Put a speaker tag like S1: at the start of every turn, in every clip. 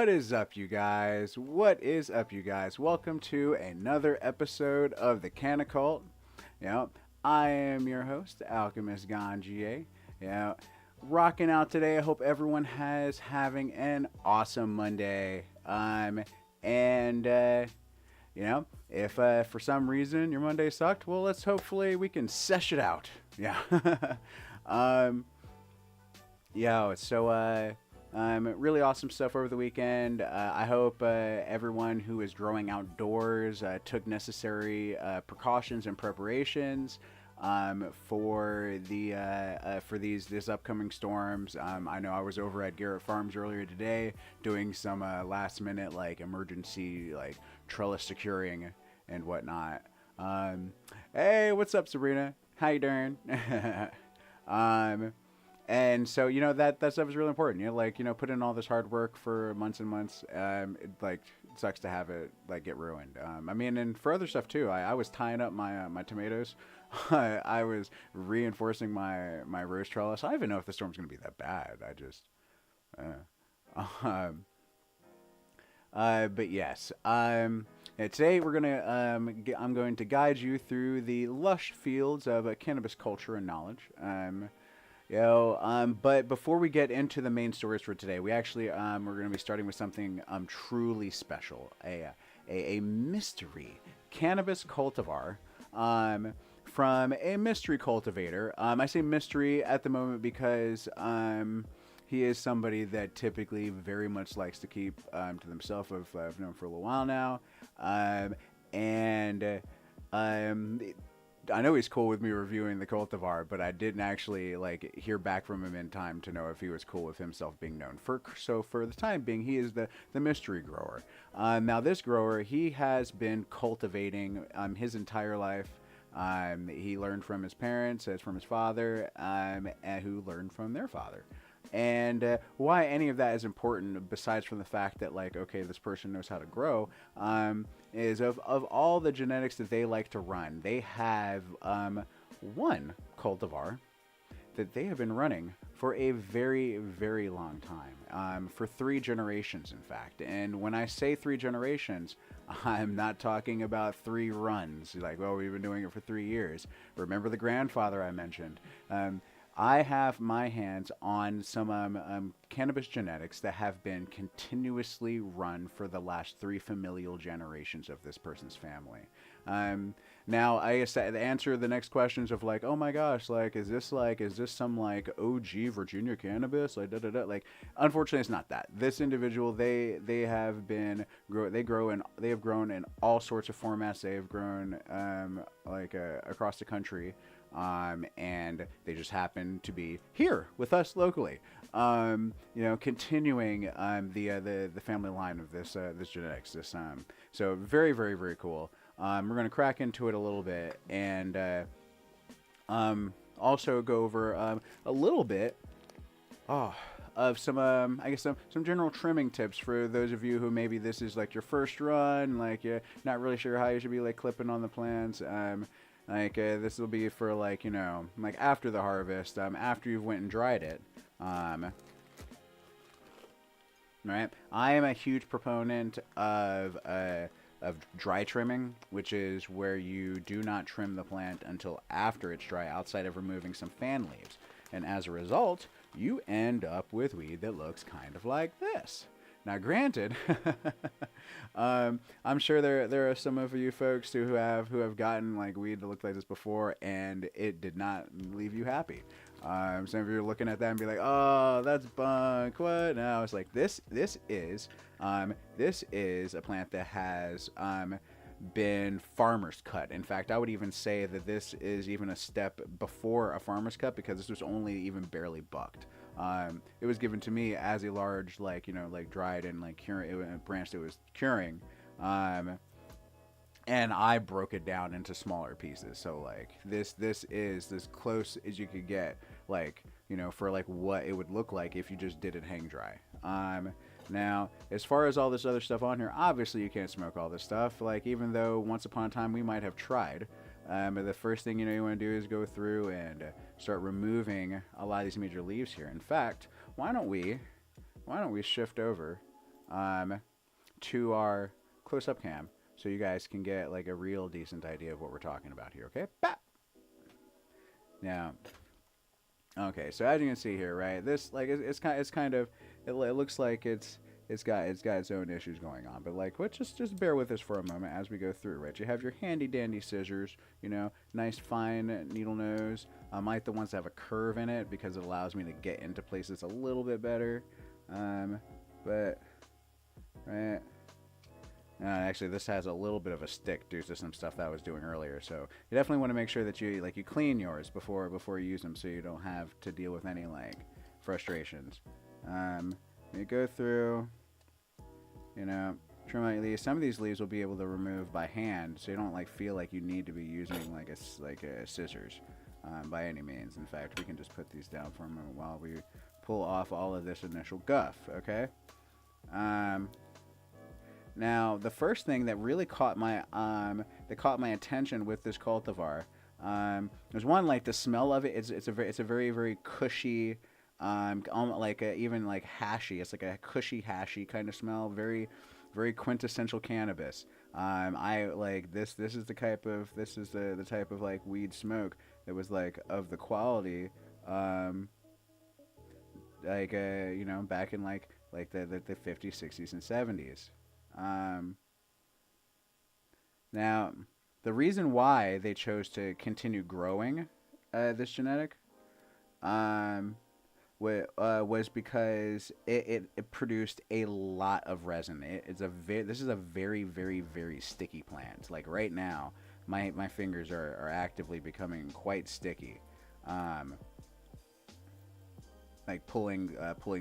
S1: What is up, you guys? What is up, you guys? Welcome to another episode of the Canna Cult. Yep, I am your host, Alchemist Ganjie. Yeah, rocking out today. I hope everyone has having an awesome Monday. And if for some reason your Monday sucked, well, let's hopefully we can sesh it out. Yeah. um, really awesome stuff over the weekend. I hope everyone who is growing outdoors took necessary precautions and preparations for these upcoming storms. I know I was over at Garrett Farms earlier today doing some last minute emergency trellis securing and whatnot. Hey, what's up, Sabrina? How you doing? um, and so that stuff is really important. Put in all this hard work for months and months. It sucks to have it get ruined. And for other stuff too. I was tying up my tomatoes. I was reinforcing my rose trellis. I don't even know if the storm's gonna be that bad. I just, but yes. Today I'm going to guide you through the lush fields of cannabis culture and knowledge. But before we get into the main stories for today, we're going to be starting with something truly special, a mystery cannabis cultivar from a mystery cultivator. I say mystery at the moment because he is somebody that typically very much likes to keep to themselves. I've known for a little while now, I know he's cool with me reviewing the cultivar, but I didn't actually hear back from him in time to know if he was cool with himself being known. So for the time being, he is the mystery grower. Now this grower, he has been cultivating his entire life. He learned from his parents, from his father, and who learned from their father. And why any of that is important, besides from the fact that this person knows how to grow, is of all the genetics that they like to run, they have one cultivar that they have been running for a very, very long time, for 3 generations, in fact. And when I say 3 generations, I'm not talking about 3 runs, we've been doing it for 3 years. Remember the grandfather I mentioned? I have my hands on some cannabis genetics that have been continuously run for the last 3 familial generations of this person's family. Now, I guess the answer to the next questions of oh my gosh, is this some OG Virginia cannabis? Unfortunately, it's not that. This individual, they have grown in all sorts of formats. They have grown across the country. And they just happen to be here with us locally, continuing the family line of this genetics. So very, very, very cool. We're going to crack into it a little bit and also go over a little bit of some some general trimming tips for those of you who maybe this is your first run, you're not really sure how you should be clipping on the plants. This will be for after the harvest, after you've went and dried it. Right. I am a huge proponent of dry trimming, which is where you do not trim the plant until after it's dry, outside of removing some fan leaves. And as a result, you end up with weed that looks kind of like this. Now, granted, I'm sure there are some of you folks who have gotten weed that looked like this before, and it did not leave you happy. Some of you are looking at that and be like, "Oh, that's bunk." What? No, it's this is a plant that has been farmer's cut. In fact, I would even say that this is even a step before a farmer's cut, because this was only even barely bucked. It was given to me as a large, dried and curing branch that was curing, and I broke it down into smaller pieces. So this is as close as you could get, for what it would look like if you just did it hang dry. Now, as far as all this other stuff on here, obviously you can't smoke all this stuff. Even though once upon a time we might have tried. But the first thing you want to do is go through and start removing a lot of these major leaves here. In fact, why don't we shift over to our close-up cam so you guys can get like a real decent idea of what we're talking about here. Okay. Bap. Now, okay. So as you can see here, right? This like it's kind of it looks like it's got its own issues going on, but like let's just bear with us for a moment as we go through, right? You have your handy dandy scissors, you know, nice fine needle nose. I like the ones that have a curve in it because it allows me to get into places a little bit better. But right. Actually, this has a little bit of a stick due to some stuff that I was doing earlier. So you definitely want to make sure that you clean yours before you use them, so you don't have to deal with any like frustrations. You go through, you know, trim out leaves. Some of these leaves will be able to remove by hand, so you don't like feel like you need to be using like a scissors by any means. In fact, we can just put these down for a moment while we pull off all of this initial guff. Okay. Now the first thing that really caught my attention with this cultivar, there's one, like the smell of it. It's a very very cushy. Like even like hashy. It's like a cushy hashy kind of smell. Very, very quintessential cannabis. I like this. This is the type of like weed smoke that was like of the quality. You know, back in like the 50s, 60s, and 70s. Now, the reason why they chose to continue growing this genetic, was because it produced a lot of resin. This is a very very very sticky plant. Like right now, my fingers are actively becoming quite sticky. Like pulling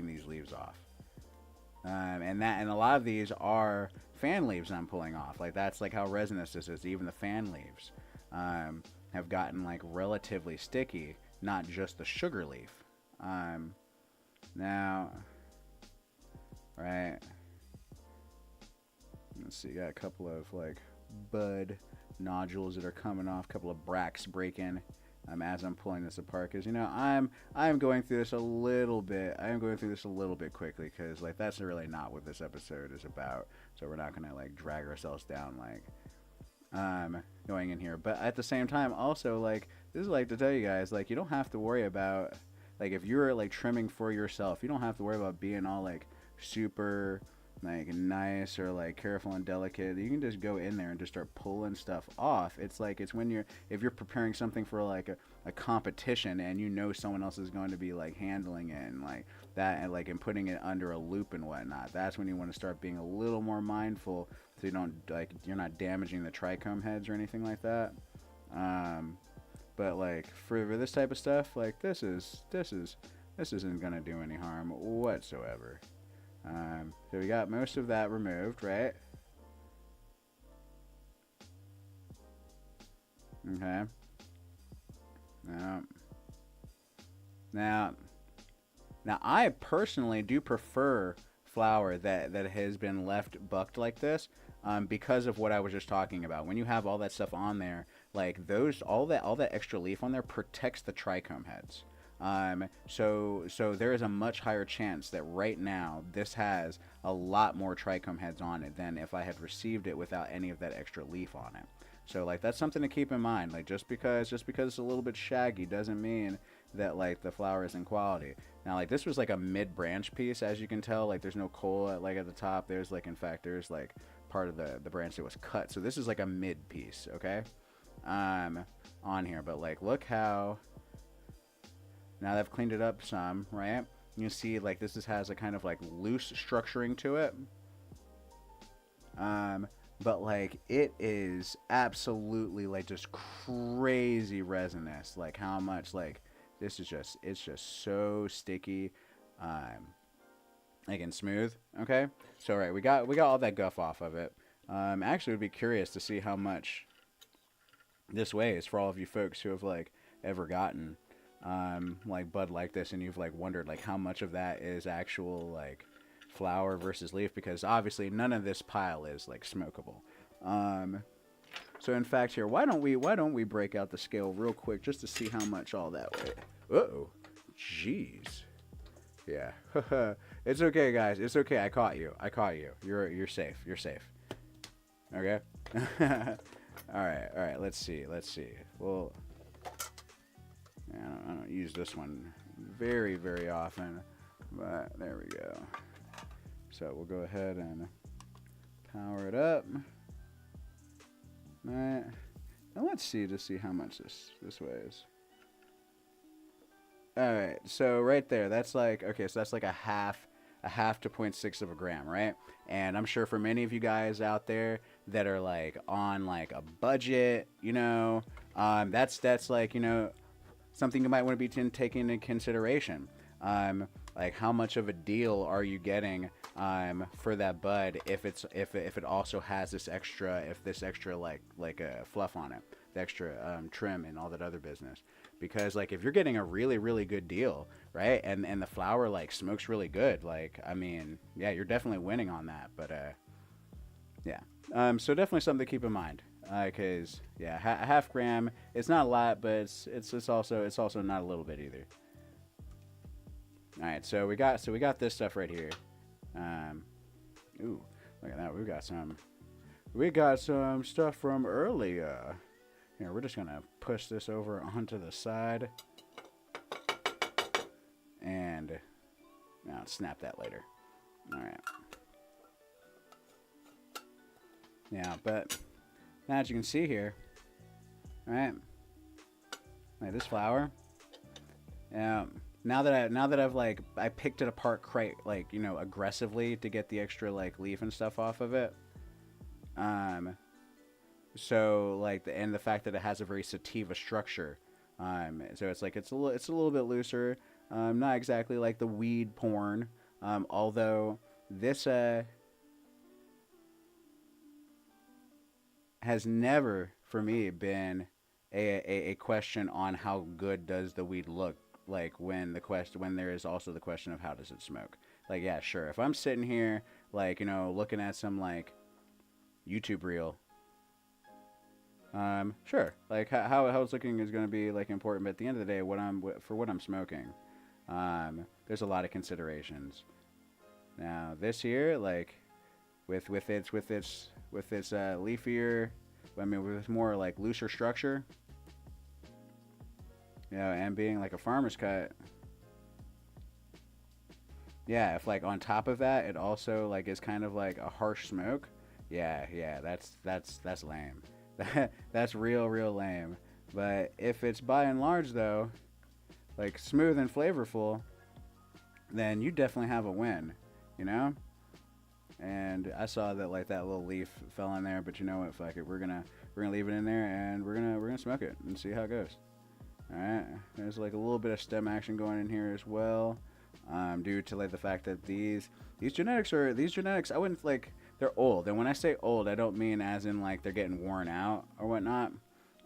S1: these leaves off. And a lot of these are fan leaves I'm pulling off. Like that's like how resinous this is. Even the fan leaves have gotten like relatively sticky, not just the sugar leaf. Now, right, let's see, got a couple of like bud nodules that are coming off, a couple of bracts breaking as I'm pulling this apart, because you know I'm going through this a little bit. I am going through this a little bit quickly because like that's really not what this episode is about. So we're not gonna like drag ourselves down like going in here. But at the same time, also like this is like to tell you guys, like you don't have to worry about. Like if you're like trimming for yourself, you don't have to worry about being all like super like nice or like careful and delicate. You can just go in there and just start pulling stuff off. It's like it's when if you're preparing something for like a competition and you know someone else is going to be like handling it and like that and like and putting it under a loop and whatnot. That's when you want to start being a little more mindful so you don't like you're not damaging the trichome heads or anything like that. But like for this type of stuff, like this isn't gonna do any harm whatsoever. So we got most of that removed, right? Okay. Now I personally do prefer flour that has been left bucked like this, because of what I was just talking about. When you have all that stuff on there, like all that extra leaf on there protects the trichome heads. So there is a much higher chance that right now this has a lot more trichome heads on it than if I had received it without any of that extra leaf on it. So like that's something to keep in mind. Like just because it's a little bit shaggy doesn't mean that like the flower isn't quality. Now like this was like a mid-branch piece, as you can tell. Like there's no coal at the top. There's like in fact there's like part of the branch that was cut. So this is like a mid piece, okay? On here, but like look how now they've cleaned it up some, right? You see like this has a kind of like loose structuring to it. But like it is absolutely like just crazy resinous. Like how much like this is just it's just so sticky, like and smooth. Okay, so right, we got all that guff off of it. Actually, would be curious to see how much this weighs for all of you folks who have like ever gotten like bud like this, and you've like wondered like how much of that is actual like flower versus leaf, because obviously none of this pile is like smokable. So in fact here, why don't we break out the scale real quick just to see how much all that weight. Uh-oh. Jeez. Yeah. It's okay, guys. It's okay. I caught you. I caught you. You're safe. You're safe. Okay. All right. All right. Let's see. Let's see. Well, I don't use this one very, very often, but there we go. So we'll go ahead and power it up. All right. Now let's see to see how much this weighs. All right. So right there, that's like, okay, so that's like a half to 0.6 of a gram, right? And I'm sure for many of you guys out there that are like on like a budget, that's like, something you might want to be taking into consideration. Like how much of a deal are you getting for that bud if it also has this extra like a fluff on it, the extra trim and all that other business. Because like if you're getting a really, really good deal, right, and the flower like smokes really good, like I mean, yeah, you're definitely winning on that. But yeah, so definitely something to keep in mind. Because yeah, a half gram, it's not a lot, but it's also not a little bit either. All right, so we got this stuff right here. Ooh, look at that. We got some stuff from earlier. Here, we're just gonna push this over onto the side, and I'll snap that later. All right. Yeah, but now as you can see here, right? Like this flower. Now that I've like I picked it apart quite like aggressively to get the extra like leaf and stuff off of it. So like the fact that it has a very sativa structure. So it's like it's a little bit looser. Not exactly like the weed porn. Although this has never for me been a question on how good does the weed look, like when there is also the question of how does it smoke. Like yeah, sure, if I'm sitting here like looking at some like YouTube reel, sure, like how it's looking is going to be like important, but at the end of the day, what I'm smoking, there's a lot of considerations. Now this here, like with its leafier, I mean with more like looser structure, and being like a farmer's cut, yeah, if like on top of that it also like is kind of like a harsh smoke, yeah, that's lame. That's real lame. But if it's by and large though, like smooth and flavorful, then you definitely have a win, And I saw that like that little leaf fell in there, but you know what? Fuck it, we're gonna leave it in there, and we're gonna smoke it and see how it goes. All right, there's like a little bit of stem action going in here as well, due to like the fact that these genetics I wouldn't like. They're old, and when I say old, I don't mean as in like they're getting worn out or whatnot,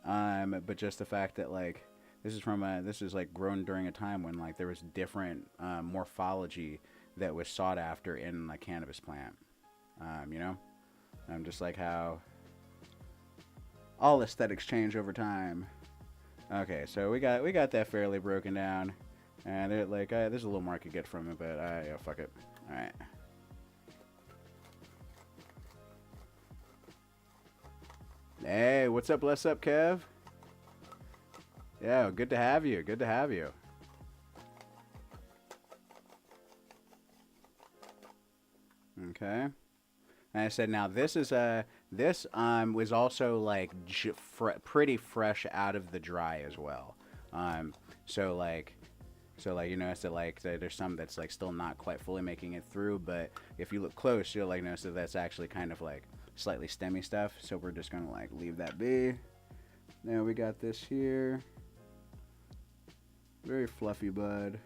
S1: but just the fact that like this is like grown during a time when like there was different morphology that was sought after in the cannabis plant, just like how all aesthetics change over time. Okay, so we got that fairly broken down, and there's a little more I could get from it, but yeah, fuck it. All right. Hey, what's up? Bless up, Kev. Yeah, good to have you. Good to have you. Okay. And I said, now this is was also like pretty fresh out of the dry as well. So like there's some that's like still not quite fully making it through, but if you look close, you'll like notice that that's actually kind of like slightly stemmy stuff. So we're just gonna like leave that be. Now we got this here. Very fluffy bud.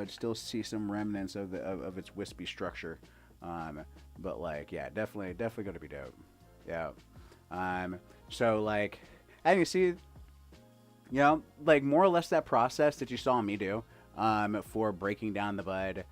S1: Still see some remnants of its wispy structure. But like yeah, definitely gonna be dope. Yeah. So like, and you see, like more or less that process that you saw me do, for breaking down the bud.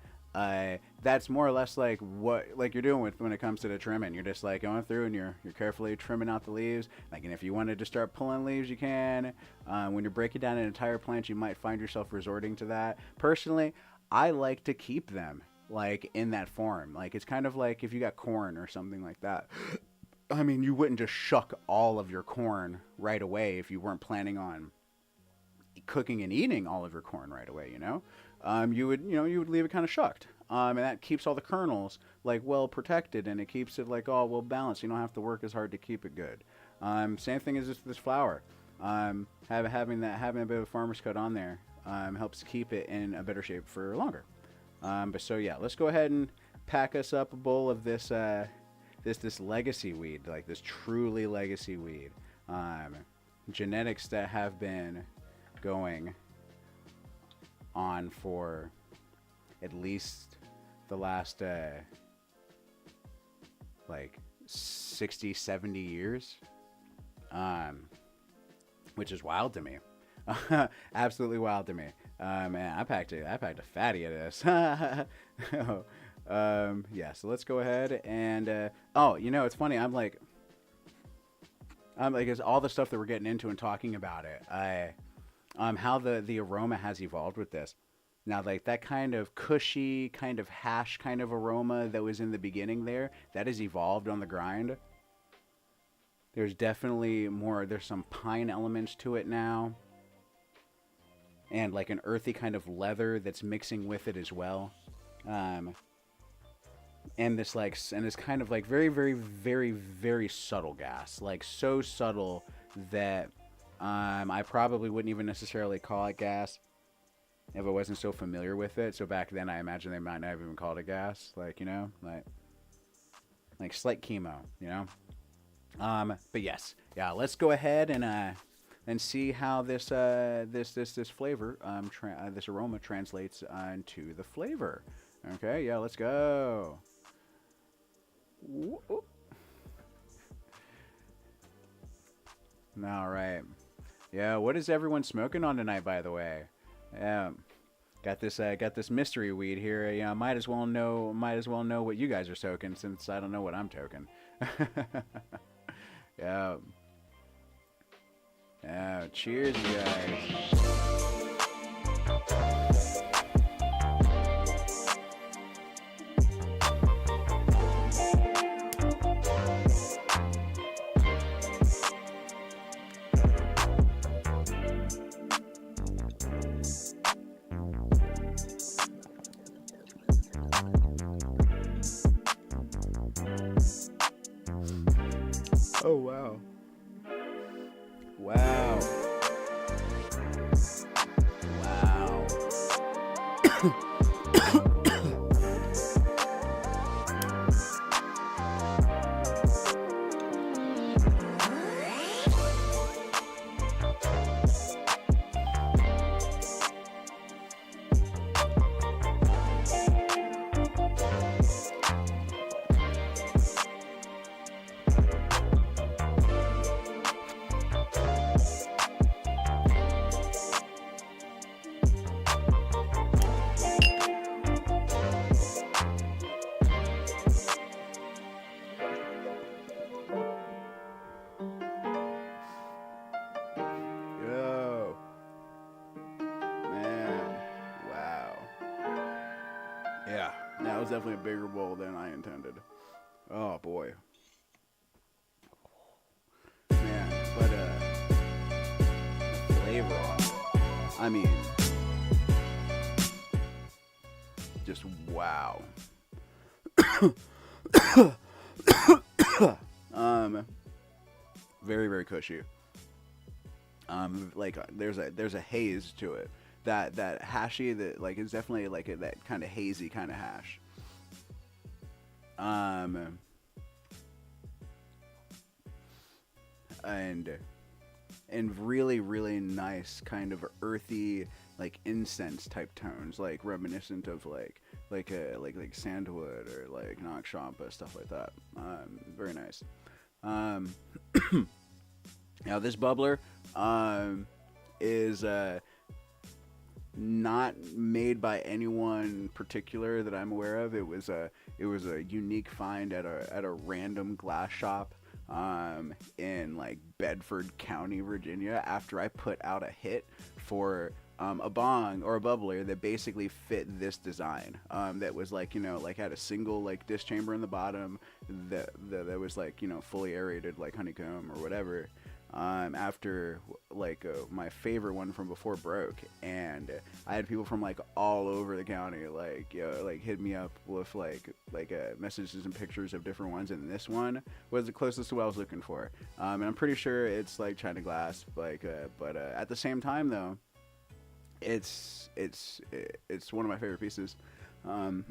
S1: That's more or less like what like you're doing when it comes to the trimming. You're just like going through and you're carefully trimming out the leaves. Like, and if you wanted to start pulling leaves, you can. When you're breaking down an entire plant, you might find yourself resorting to that. Personally, I like to keep them like in that form. Like it's kind of like if you got corn or something like that. I mean, you wouldn't just shuck all of your corn right away if you weren't planning on cooking and eating all of your corn right away, you know? You would leave it kind of shucked. And that keeps all the kernels like well protected, and it keeps it like all well balanced. You don't have to work as hard to keep it good. Same thing as this flour. Having a bit of a farmer's cut on there helps keep it in a better shape for longer. But so yeah, let's go ahead and pack us up a bowl of this this legacy weed, like this truly legacy weed. Genetics that have been going on for at least the last like 60, 70 years, which is wild to me. Absolutely wild to me. Man, I packed a fatty of this. Yeah, so let's go ahead and oh, you know, it's funny. I'm like it's all the stuff that we're getting into and talking about it. How the aroma has evolved with this. Now, like that kind of cushy, kind of hash kind of aroma that was in the beginning there, that has evolved on the grind. There's definitely more, there's some pine elements to it now. And like an earthy kind of leather that's mixing with it as well. And this kind of like very, very, very, very subtle gas. Like so subtle that I probably wouldn't even necessarily call it gas if I wasn't so familiar with it. So back then I imagine they might not have even called it gas. Like, you know, like slight chemo, you know? But yes, yeah, let's go ahead and see how this flavor, this aroma translates into the flavor. Okay, yeah, let's go. All right. Yeah, what is everyone smoking on tonight, by the way? Got this mystery weed here. Yeah, might as well know what you guys are soaking, since I don't know what I'm toking. Yeah. Yeah, cheers, you guys. Oh, wow. Wow. Wow. Yo. Man. Wow. Yeah, that was definitely a bigger bowl than I intended. Oh boy. Man, but flavor on it. I mean, just wow. Very, very cushy. Like there's a haze to it. That hashy that like is definitely like that kind of hazy kind of hash. And really, really nice kind of earthy like incense type tones, like reminiscent of like sandalwood or like Nox Champa, stuff like that. Very nice. Now this bubbler is not made by anyone particular that I'm aware of. It was a unique find at a random glass shop in like Bedford County, Virginia, after I put out a hit for a bong or a bubbler that basically fit this design. That was like, like had a single like disc chamber in the bottom that was like, fully aerated like honeycomb or whatever. After like my favorite one from before broke, and I had people from like all over the county like like hit me up with like messages and pictures of different ones, and this one was the closest to what I was looking for. And I'm pretty sure it's like China glass, like but at the same time though, it's one of my favorite pieces. um,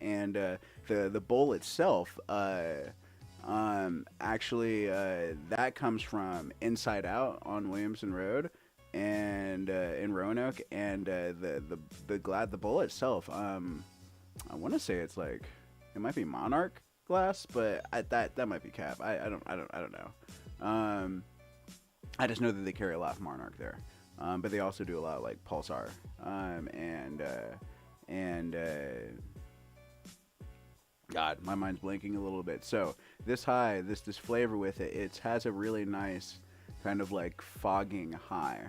S1: and the bowl itself, actually, that comes from Inside Out on Williamson Road, and in Roanoke, and the bowl itself. I want to say it's like it might be Monarch glass, but that might be Cap. I don't know. I just know that they carry a lot of Monarch there, but they also do a lot of like Pulsar, and God, my mind's blanking a little bit. So this high, this flavor with it, it has a really nice kind of like fogging high,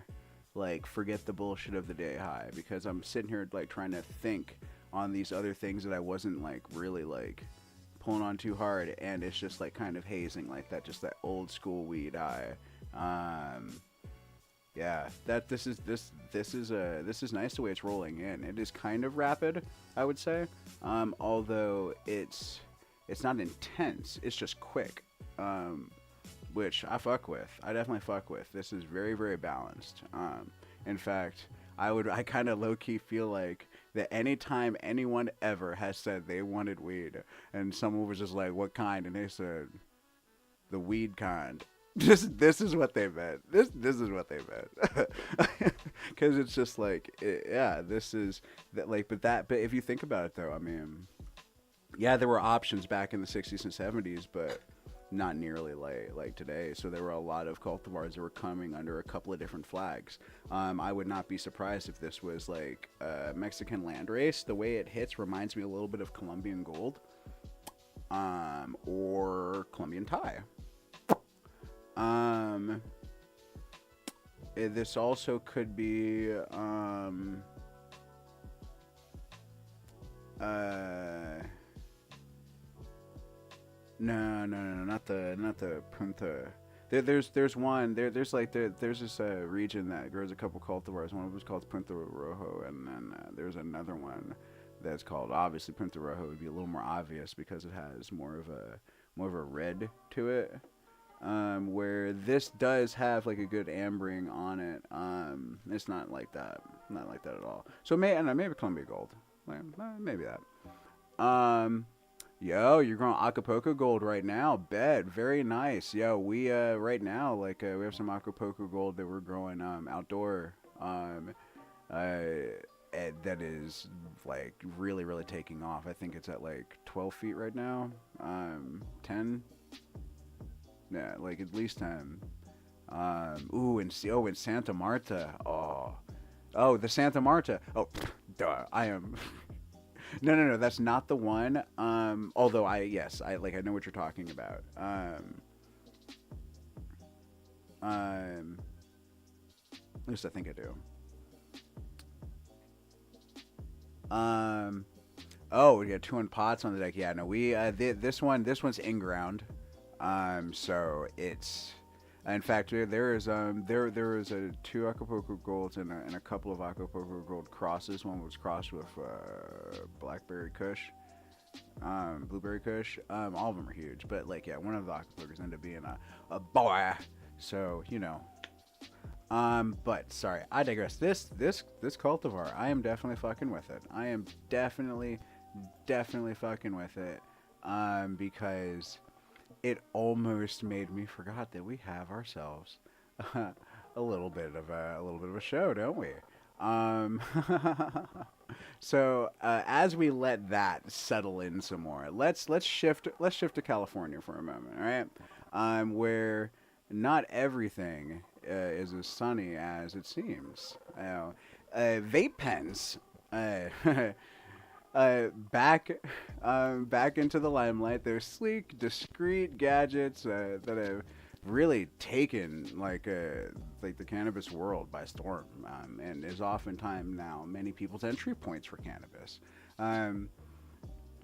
S1: like forget the bullshit of the day high, because I'm sitting here like trying to think on these other things that I wasn't like really like pulling on too hard, and it's just like kind of hazing like that, just that old school weed high. Yeah, this is nice the way it's rolling in. It is kind of rapid, I would say. Although it's not intense. It's just quick, which I fuck with. I definitely fuck with. This is very, very balanced. In fact, I kind of low key feel like that anytime anyone ever has said they wanted weed, and someone was just like, "What kind?" and they said, "The weed kind." This is what they meant. This is what they meant. Because it's just like, yeah, this is that like, but if you think about it though, I mean, yeah, there were options back in the 60s and 70s, but not nearly like today. So there were a lot of cultivars that were coming under a couple of different flags. I would not be surprised if this was like Mexican landrace. The way it hits reminds me a little bit of Colombian gold, or Colombian Thai. This also could be no, not the Punta. There's this region that grows a couple cultivars. One of them is called Punta Rojo, and then there's another one that's called, obviously Punta Rojo would be a little more obvious because it has more of a red to it. Where this does have like a good ambering on it. It's not like that at all. So maybe Columbia Gold, maybe that. Yo, you're growing Acapulco Gold right now. Bet, very nice. Yo, we right now like we have some Acapulco Gold that we're growing outdoor. That is like really, really taking off. I think it's at like 12 feet right now. 10. Yeah, like at least 10. In Santa Marta. Oh, the Santa Marta. Oh, duh. I am. No. That's not the one. Although I know what you're talking about. At least I think I do. Oh, we got 2 in pots on the deck. Yeah, no, we this one's in ground. So it's, in fact, there is a 2 Acapulco Golds and a couple of Acapulco Gold crosses. One was crossed with Blackberry Kush, Blueberry Kush. All of them are huge, but like, yeah, one of the Acapulcos ended up being a boy. So but sorry, I digress. This cultivar, I am definitely fucking with it. I am definitely fucking with it. Because it almost made me forgot that we have ourselves a little bit of a show, don't we? So as we let that settle in some more, let's shift to California for a moment, all right? Where not everything is as sunny as it seems. Vape pens. Back into the limelight. They're sleek, discreet gadgets that have really taken like the cannabis world by storm, and is oftentimes now many people's entry points for cannabis. Um,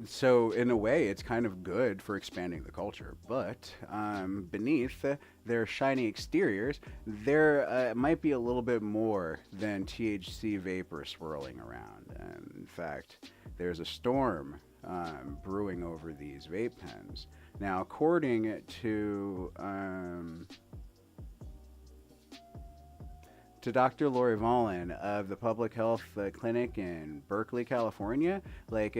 S1: so in a way, it's kind of good for expanding the culture. But beneath their shiny exteriors, there might be a little bit more than THC vapor swirling around. And in fact, there's a storm brewing over these vape pens. Now, according to Dr. Lori Vollen of the Public Health Clinic in Berkeley, California, like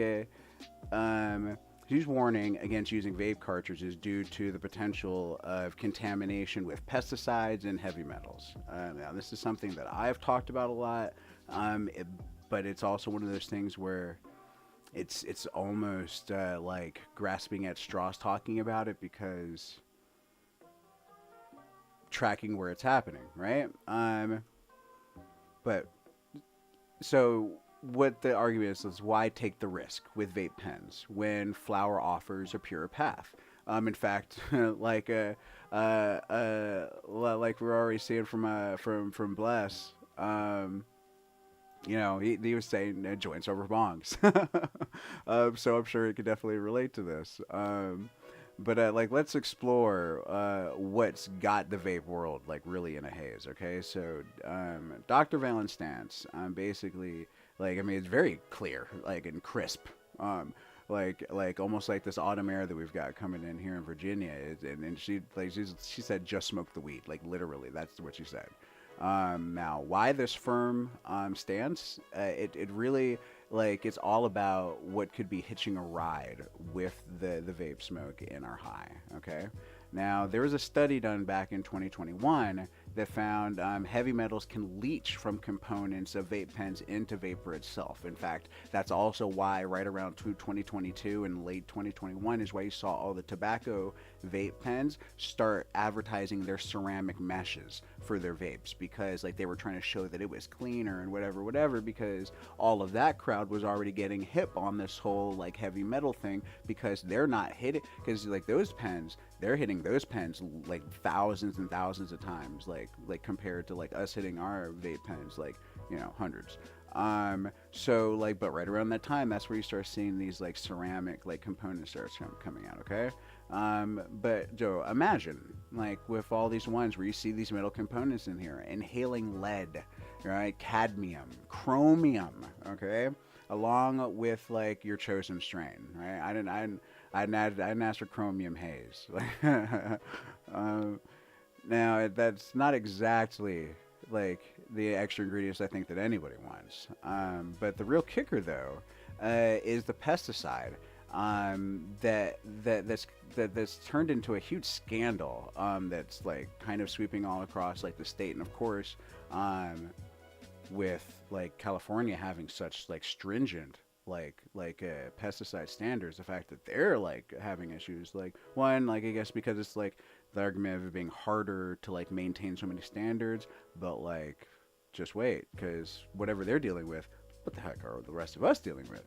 S1: she's warning against using vape cartridges due to the potential of contamination with pesticides and heavy metals. Now, this is something that I've talked about a lot, but it's also one of those things where it's almost like grasping at straws talking about it, because tracking where it's happening, right? But so what the argument is why take the risk with vape pens when flower offers a pure path? In fact, like like we're already seeing from Bless, he was saying joints over bongs. So I'm sure he could definitely relate to this. But like, let's explore what's got the vape world like really in a haze. Okay, so Dr. Valen's stance, basically, like, I mean, it's very clear, like, and crisp. Like almost like this autumn air that we've got coming in here in Virginia. And she said just smoke the weed, like literally, that's what she said. Now, why this firm stance? It really, like, it's all about what could be hitching a ride with the vape smoke in our high. Okay. Now, there was a study done back in 2021 that found heavy metals can leach from components of vape pens into vapor itself. In fact, that's also why right around 2022 and late 2021 is why you saw all the tobacco vape pens start advertising their ceramic meshes for their vapes, because like they were trying to show that it was cleaner and whatever, because all of that crowd was already getting hip on this whole like heavy metal thing, because they're not hitting, because like those pens, they're hitting those pens like thousands and thousands of times, like compared to like us hitting our vape pens like, hundreds. So like, but right around that time, that's where you start seeing these like ceramic like components start coming out. Okay. But Joe, imagine like with all these ones where you see these metal components in here, inhaling lead, right? Cadmium, chromium, okay? Along with like your chosen strain, right? I didn't ask for chromium haze. Now that's not exactly like the extra ingredients I think that anybody wants. But the real kicker though is the pesticide that's turned into a huge scandal, that's like kind of sweeping all across like the state, and of course with like California having such like stringent pesticide standards, the fact that they're like having issues, like one, like I guess because it's like the argument of it being harder to like maintain so many standards, but like just wait, because whatever they're dealing with, what the heck are the rest of us dealing with,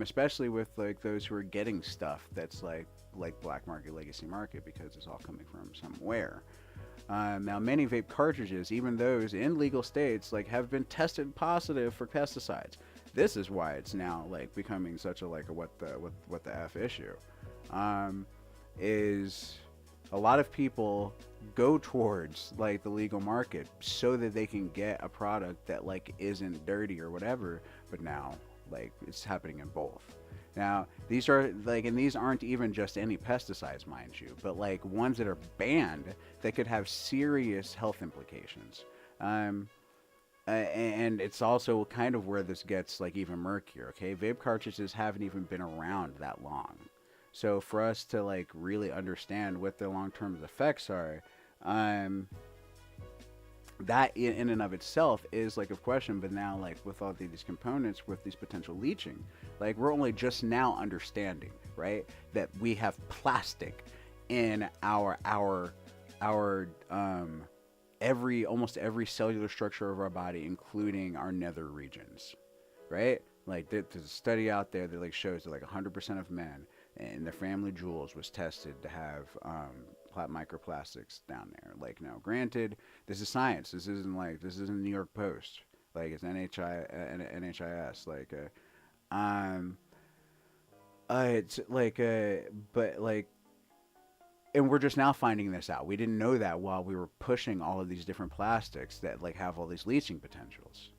S1: especially with like those who are getting stuff that's like black market, legacy market, because it's all coming from somewhere. Now, many vape cartridges, even those in legal states, like have been tested positive for pesticides. This is why it's now like becoming such a like a what the F issue. Is a lot of people go towards like the legal market so that they can get a product that like isn't dirty or whatever, but now like it's happening in both. Now, these are like, and these aren't even just any pesticides, mind you, but like ones that are banned that could have serious health implications. And it's also kind of where this gets like even murkier. Okay, vape cartridges haven't even been around that long, so for us to like really understand what the long-term effects are, that in and of itself is like a question. But now, like with all these components, with these potential leaching, like we're only just now understanding, right, that we have plastic in our almost every cellular structure of our body, including our nether regions, right? Like there's a study out there that like shows that like 100% of men and their family jewels was tested to have microplastics down there. Like, now, granted, this is science. This isn't New York Post. Like, it's NHIS. Like, um, it's like, but like, and we're just now finding this out. We didn't know that while we were pushing all of these different plastics that like have all these leaching potentials.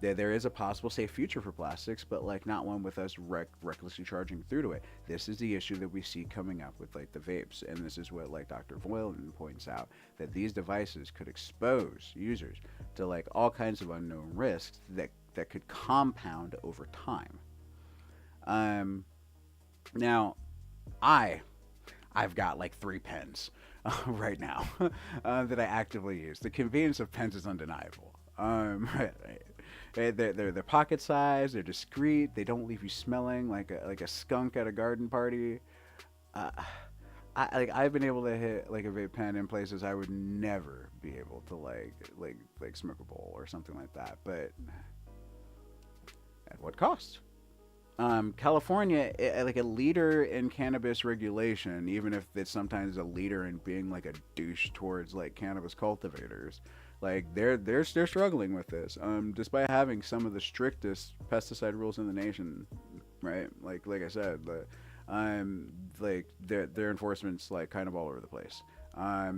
S1: There is a possible safe future for plastics, but like not one with us recklessly charging through to it. This is the issue that we see coming up with like the vapes, and this is what like Dr. Voilen points out, that these devices could expose users to like all kinds of unknown risks that could compound over time. Now, I've got like 3 pens right now that I actively use. The convenience of pens is undeniable. They're pocket size. They're discreet. They don't leave you smelling like a skunk at a garden party. I've been able to hit like a vape pen in places I would never be able to like smoke a bowl or something like that. But at what cost? California, like a leader in cannabis regulation, even if it's sometimes a leader in being like a douche towards like cannabis cultivators, like they're struggling with this. Despite having some of the strictest pesticide rules in the nation, right? Like I said, but like their enforcement's like kind of all over the place.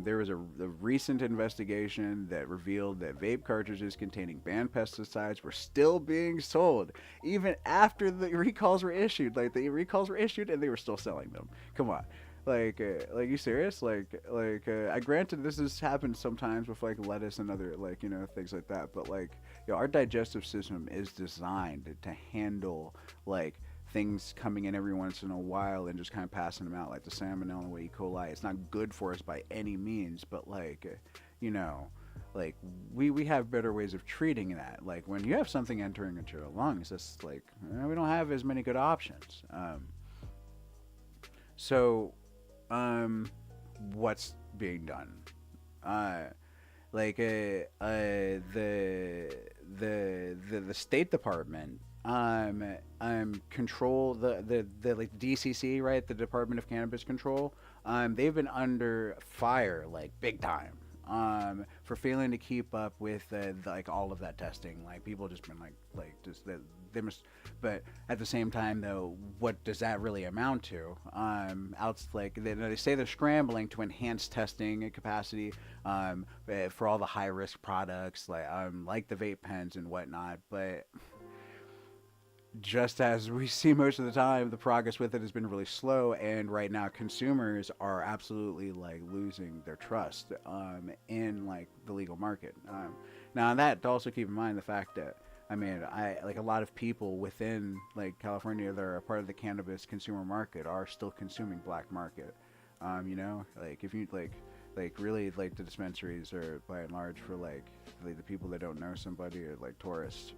S1: There was a recent investigation that revealed that vape cartridges containing banned pesticides were still being sold even after the recalls were issued. Like the recalls were issued and they were still selling them. Come on, like you serious? I granted this has happened sometimes with like lettuce and other like things like that, but like our digestive system is designed to handle like things coming in every once in a while and just kind of passing them out, like the salmonella, E. coli. It's not good for us by any means, but like, like we have better ways of treating that. Like when you have something entering into your lungs, it's like we don't have as many good options. So, what's being done? The State Department control the like DCC, right, the Department of Cannabis Control. They've been under fire like big time for failing to keep up with like all of that testing. Like people just been like just they must. But at the same time though, what does that really amount to? They say they're scrambling to enhance testing capacity for all the high risk products like the vape pens and whatnot, but just as we see most of the time, the progress with it has been really slow, and right now consumers are absolutely like losing their trust in like the legal market. Now, that to also keep in mind the fact that I like a lot of people within like California that are a part of the cannabis consumer market are still consuming black market. Like if you like really like the dispensaries are by and large for like the people that don't know somebody or like tourists.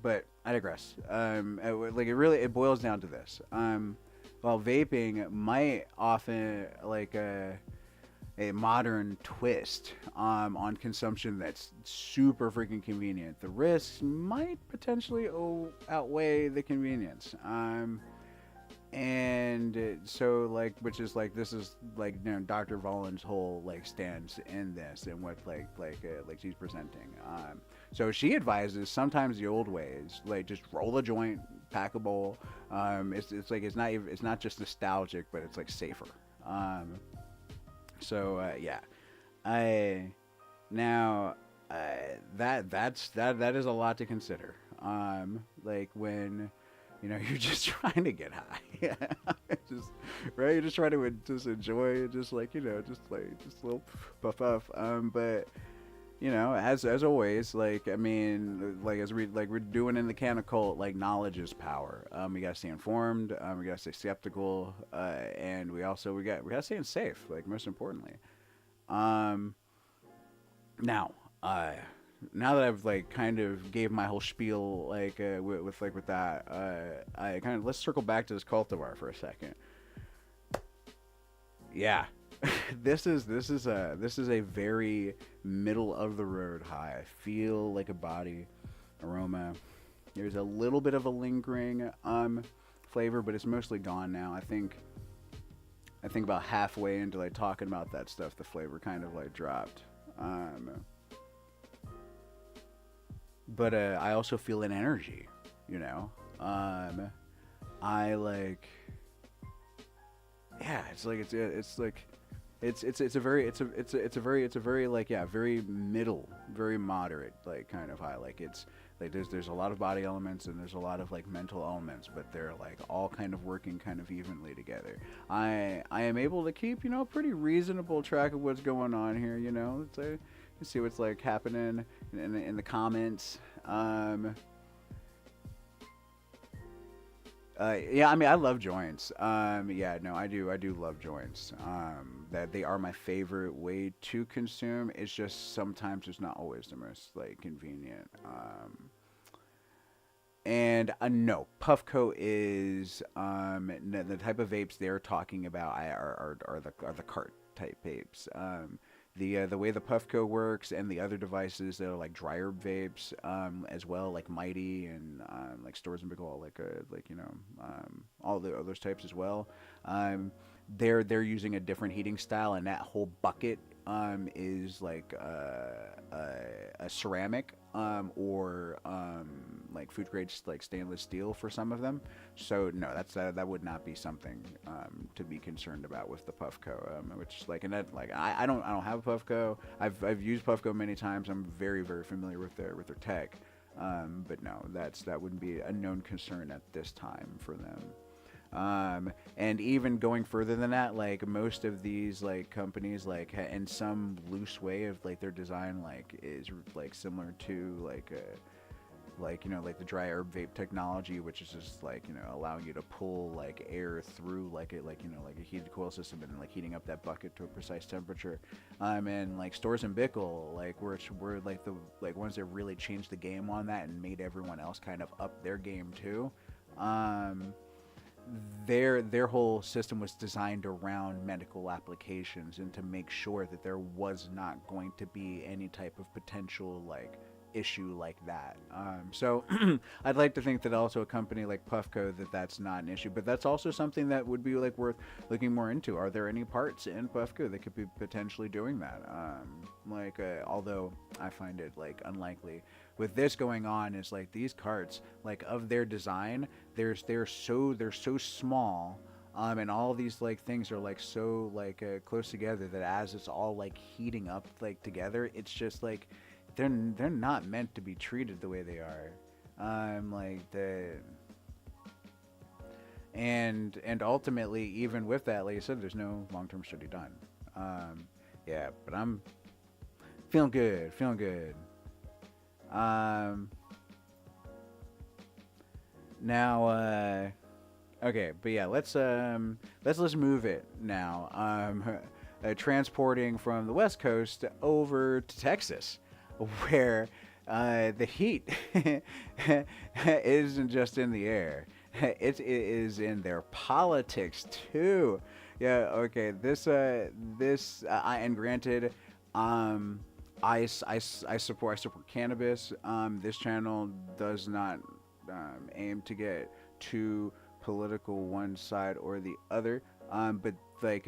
S1: But I digress. It boils down to this. While vaping might often like a modern twist on consumption that's super freaking convenient, the risks might potentially outweigh the convenience. And so like, which is like, this is like Dr. Voilen's whole like stance in this and what like she's presenting. So she advises sometimes the old ways, like just roll a joint, pack a bowl. It's not just nostalgic, but it's like safer. That is a lot to consider. Like when you're just trying to get high, just right. You're just trying to just enjoy it, just like just a little puff. But as always, like as we're doing in the Canna Cult, like knowledge is power. We gotta stay informed. We gotta stay skeptical, and we gotta stay safe. Like most importantly, now that I've like kind of gave my whole spiel with that, I kind of let's circle back to this cultivar for a second. Yeah, this is a very middle of the road high. I feel like a body aroma. There's a little bit of a lingering flavor, but it's mostly gone now. I think I think about halfway into like talking about that stuff, the flavor kind of like dropped. Um, but I also feel an energy, you know. I like, yeah, it's like it's a very it's a very like yeah very middle, very moderate like kind of high. Like it's like there's a lot of body elements and there's a lot of like mental elements, but they're like all kind of working kind of evenly together. I am able to keep, you know, pretty reasonable track of what's going on here. You know, let's see what's like happening in the comments. Yeah, I mean, I love joints. Yeah, no, I do love joints. That they are my favorite way to consume. It's just sometimes it's not always the most like convenient. And no, Puffco is the type of vapes they're talking about are the cart type vapes. The way the Puffco works and the other devices that are like dry herb vapes, as well, like Mighty and like Stores and Big All, like you know, all the those types as well. Um, they're using a different heating style, and that whole bucket is like a ceramic or like food grade like stainless steel for some of them. So no, that would not be something to be concerned about with the Puffco. Which like and that like I don't have a Puffco. I've used Puffco many times. I'm very familiar with their tech. But no, that wouldn't be a known concern at this time for them. And even going further than that, like most of these like companies, like in some loose way of like their design, like is like similar to like you know like the dry herb vape technology, which is just like you know allowing you to pull like air through like it like you know like a heated coil system and like heating up that bucket to a precise temperature. And like Stores and Bickle, like we're like the like ones that really changed the game on that and made everyone else kind of up their game too. Um, their whole system was designed around medical applications and to make sure that there was not going to be any type of potential like issue like that. So I'd like to think that also a company like Puffco that's not an issue, but that's also something that would be like worth looking more into. Are there any parts in Puffco that could be potentially doing that? Although I find it like unlikely. With this going on is like these carts like of their design, they're so small. And all these like things are like so like close together that as it's all like heating up like together, it's just like they're not meant to be treated the way they are. Like the and ultimately even with that, like I said, there's no long-term study done. Yeah, but I'm feeling good. Um, Now, okay, but yeah, let's move it now. Transporting from the West Coast over to Texas, where the heat isn't just in the air; it is in their politics too. Yeah, okay. And granted, I support cannabis. This channel does not aim to get too political one side or the other. But like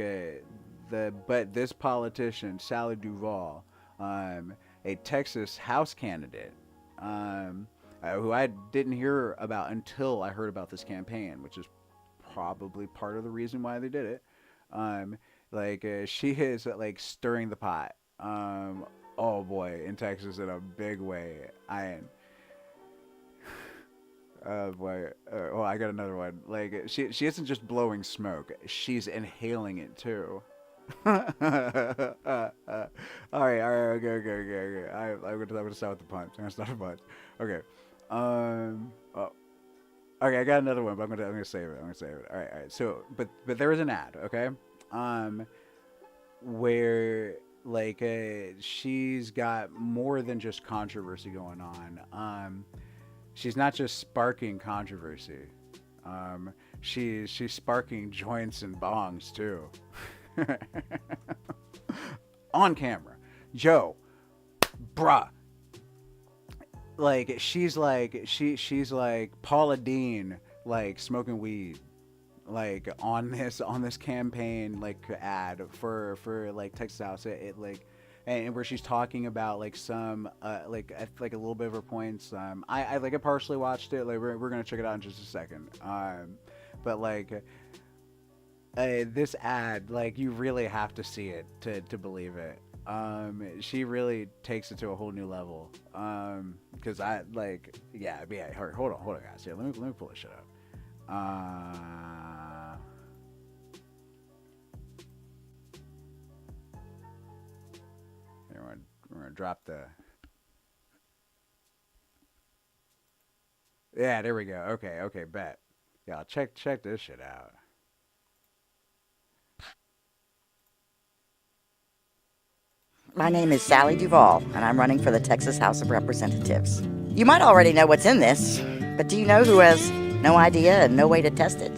S1: but this politician Sally Duval, a Texas House candidate, who I didn't hear about until I heard about this campaign, which is probably part of the reason why they did it. She is like stirring the pot. Oh boy, in Texas in a big way. Oh boy. Oh, I got another one. Like she isn't just blowing smoke; she's inhaling it too. All right, okay. I'm gonna start with the punch. I'm gonna start a punch. Okay. Oh, okay, I got another one, but I'm gonna save it. All right. So, but there was an ad, okay? Where like she's got more than just controversy going on. She's not just sparking controversy. She's sparking joints and bongs too. On camera. Joe, bruh. Like she's like Paula Dean like smoking weed. like on this campaign like ad for like Texas House. It like and where she's talking about like some like a little bit of her points. I like I partially watched it. Like we're gonna check it out in just a second. But like this ad, like you really have to see it to believe it. She really takes it to a whole new level. Because I like yeah. Hold on guys. Yeah, let me pull this shit up. Here, we're gonna drop the. Yeah, there we go. Okay, bet. Yeah, check this shit out.
S2: My name is Sally Duval, and I'm running for the Texas House of Representatives. You might already know what's in this, but do you know who has no idea and no way to test it?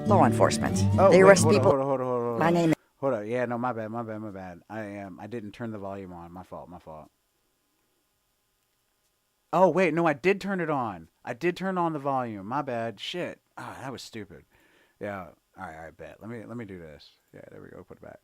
S2: Law enforcement.
S1: Oh,
S2: they
S1: wait,
S2: arrest people.
S1: Hold
S2: My
S1: on.
S2: name is.
S1: Hold on. Yeah, no, my bad. I didn't turn the volume on. My fault. Oh, wait, no, I did turn it on. I did turn on the volume. My bad. Shit. Ah, that was stupid. Yeah. All right, bet. Let me do this. Yeah, there we go. Put it back.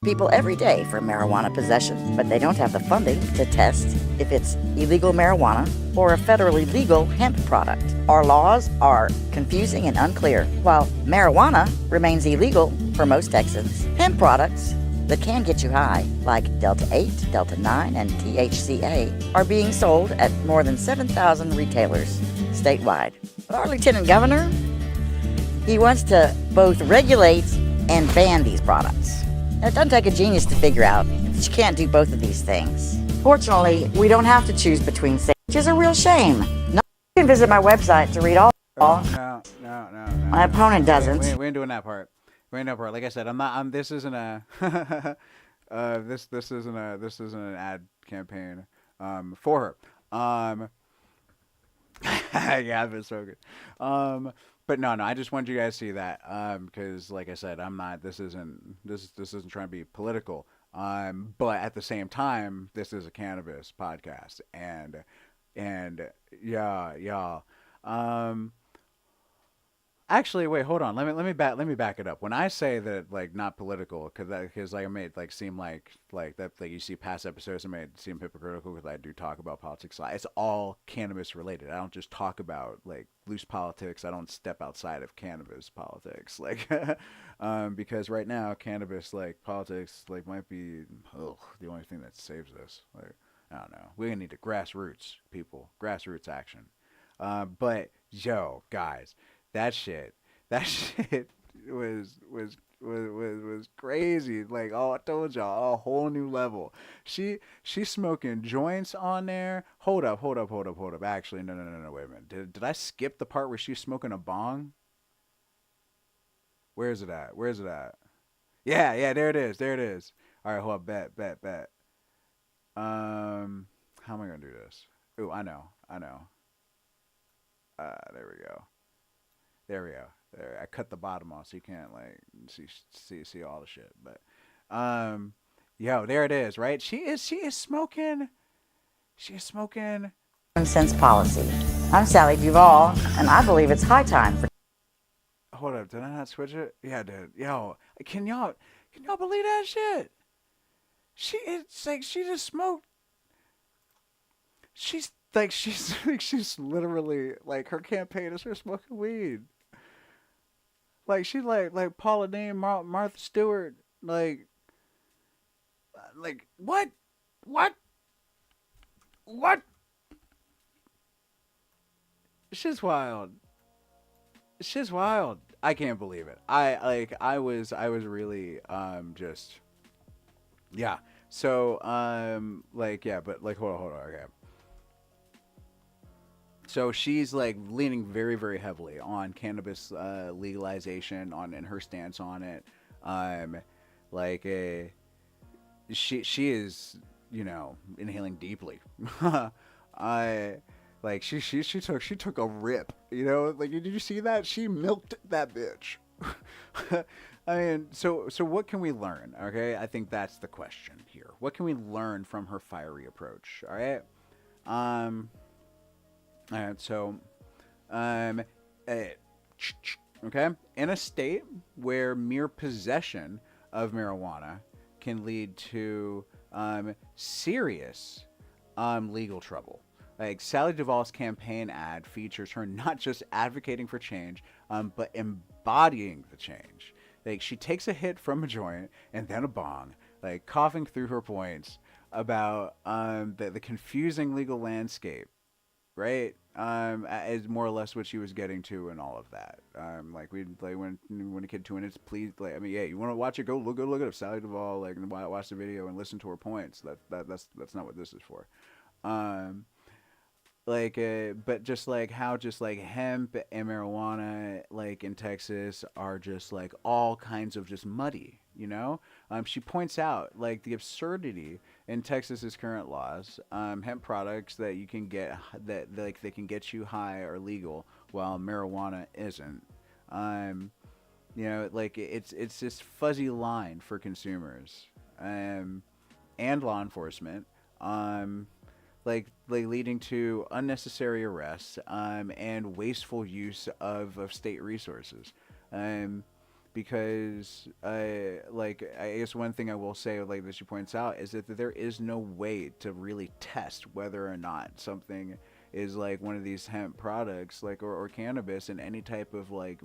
S2: People every day for marijuana possession, but they don't have the funding to test if it's illegal marijuana or a federally legal hemp product. Our laws are confusing and unclear. While marijuana remains illegal for most Texans, hemp products that can get you high, like Delta 8, Delta 9, and THCA, are being sold at more than 7,000 retailers statewide. But our Lieutenant Governor, he wants to both regulate and ban these products. Now, it doesn't take a genius to figure out that you can't do both of these things. Fortunately, we don't have to choose between things, which is a real shame. You can visit my website to read all.
S1: No.
S2: My opponent doesn't.
S1: We ain't doing that part. We ain't doing that part. Like I said, I'm not. This isn't a. This isn't an ad campaign. For her. Yeah, I've been so good. But no, I just wanted you guys to see that. Because like I said, I'm not. This isn't trying to be political. But at the same time, this is a cannabis podcast, and yeah. Actually, wait, hold on. Let me back it up. When I say that, like, not political, because like I made like seem like that, like you see past episodes, I made it seem hypocritical because I do talk about politics. It's all cannabis related. I don't just talk about like loose politics. I don't step outside of cannabis politics, like, because right now cannabis like politics like might be the only thing that saves us. Like, I don't know. We're gonna need the grassroots people, grassroots action. But yo, guys. That shit was crazy. Like, oh, I told y'all, a whole new level. She's smoking joints on there. Hold up. Actually, no. Wait a minute. Did I skip the part where she's smoking a bong? Where's it at? Yeah. There it is. All right, hold up. Bet. How am I gonna do this? Ooh, I know. There we go. There, I cut the bottom off so you can't like see all the shit. But yo, there it is, right? She is smoking. She is smoking.
S2: Sense policy. I'm Sally Duval, and I believe it's high time for.
S1: Hold up, did I not switch it? Yeah, I did. Yo, can y'all believe that shit? It's like she just smoked. She's literally like her campaign is her smoking weed. Like she like Paula Deen, Martha Stewart, like what? Shit's wild. I can't believe it. I was really just yeah. So but like hold on, okay. So she's like leaning very, very heavily on cannabis legalization, in her stance on it. She is, inhaling deeply. I like she took a rip. Like did you see that? She milked that bitch. I mean, so what can we learn? Okay, I think that's the question here. What can we learn from her fiery approach? All right. Alright, so, Okay, in a state where mere possession of marijuana can lead to serious legal trouble. Like Sally Duval's campaign ad features her not just advocating for change, but embodying the change. Like she takes a hit from a joint and then a bong, like coughing through her points about the confusing legal landscape, right? Is more or less what she was getting to and all of that. Like we like when a kid 2 minutes, please. Like I mean, yeah, you want to watch it? Go look it up. Sally Duval, like watch the video and listen to her points. That's not what this is for. Um, but just like how just like hemp and marijuana like in Texas are just like all kinds of just muddy, you know. She points out like the absurdity in Texas's current laws. Hemp products that you can get that like they can get you high are legal while marijuana isn't. um you know, like it's this fuzzy line for consumers and law enforcement. Like leading to unnecessary arrests and wasteful use of state resources. Um, because like I guess one thing I will say like that she points out is that there is no way to really test whether or not something is like one of these hemp products like or cannabis in any type of like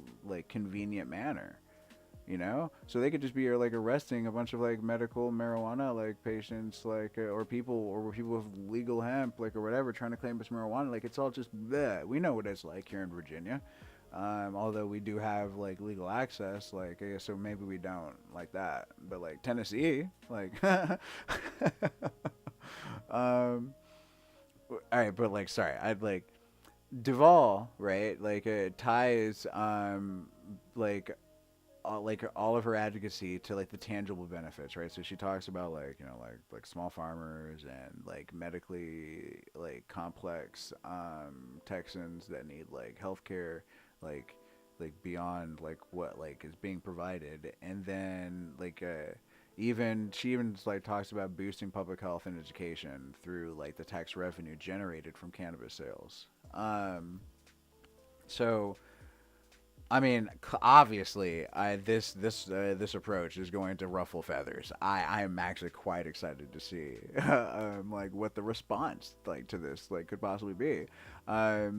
S1: convenient manner, you know. So they could just be like arresting a bunch of like medical marijuana like patients like or people with legal hemp like or whatever trying to claim it's marijuana. Like it's all just bleh. We know what it's like here in Virginia. Although we do have like legal access, like I guess so maybe we don't like that, but like Tennessee, like um all right, but like sorry, I'd Duval, right? Like ties like all of her advocacy to like the tangible benefits, right? So she talks about like you know like small farmers and like medically like complex Texans that need like healthcare, like beyond like what like is being provided, and then even she even like talks about boosting public health and education through like the tax revenue generated from cannabis sales. So I mean, obviously, this approach is going to ruffle feathers. I am actually quite excited to see like what the response like to this like could possibly be. Cause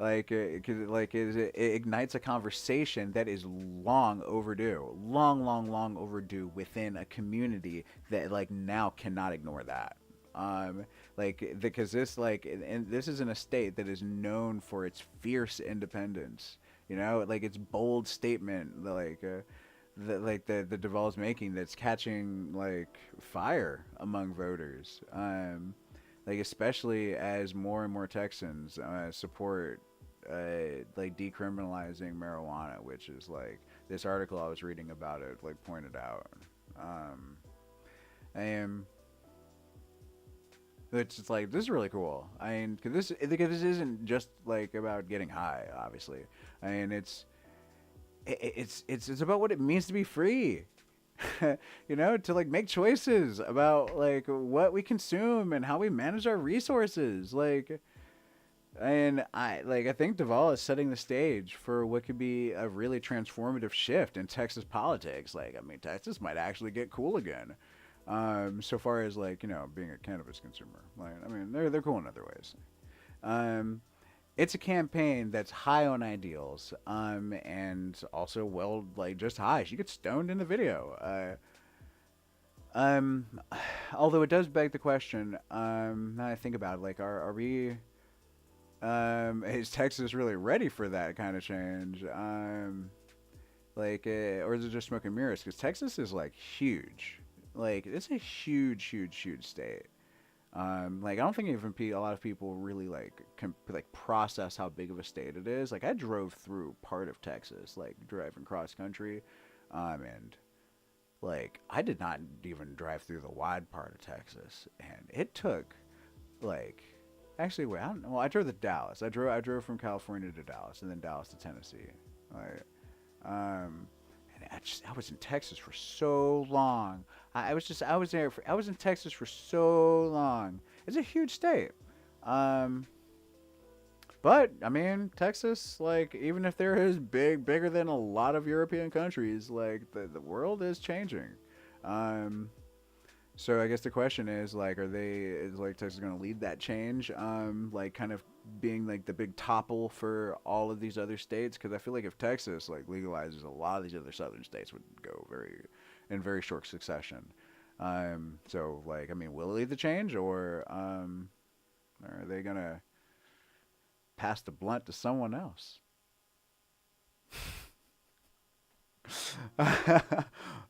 S1: like it ignites a conversation that is long overdue, long overdue within a community that like now cannot ignore that. Like because this like and this is in a state that is known for its fierce independence, you know, like its bold statement the Duval's making that's catching like fire among voters. Like especially as more and more Texans support like decriminalizing marijuana, which is like this article I was reading about it like pointed out. And it's just like this is really cool. I mean, because this isn't just like about getting high, obviously. I mean, it's about what it means to be free. You know, to like make choices about like what we consume and how we manage our resources. Like, and I think Duval is setting the stage for what could be a really transformative shift in Texas politics. Like, I mean, Texas might actually get cool again. So far as like you know being a cannabis consumer, like I mean they're cool in other ways. Um, it's a campaign that's high on ideals, and also well like just high. She gets stoned in the video. Um, Although it does beg the question. Now I think about it, like are we is Texas really ready for that kind of change? Or is it just smoke and mirrors? Because Texas is like huge. Like it's a huge state. Like I don't think even a lot of people really like like process how big of a state it is. Like I drove through part of Texas, like driving cross country, and like I did not even drive through the wide part of Texas, and it took like actually wait I don't know. Well, I drove to Dallas. I drove from California to Dallas, and then Dallas to Tennessee. Like, um, and I was in Texas for so long. I was in Texas for so long. It's a huge state. Um, But I mean, Texas, like, even if there is bigger than a lot of European countries, like the world is changing. Um, so I guess the question is, like, is like Texas going to lead that change? Like, kind of being like the big topple for all of these other states? Because I feel like if Texas like legalizes, a lot of these other southern states would go in very short succession. So like, I mean, will it lead the change, or are they gonna pass the blunt to someone else?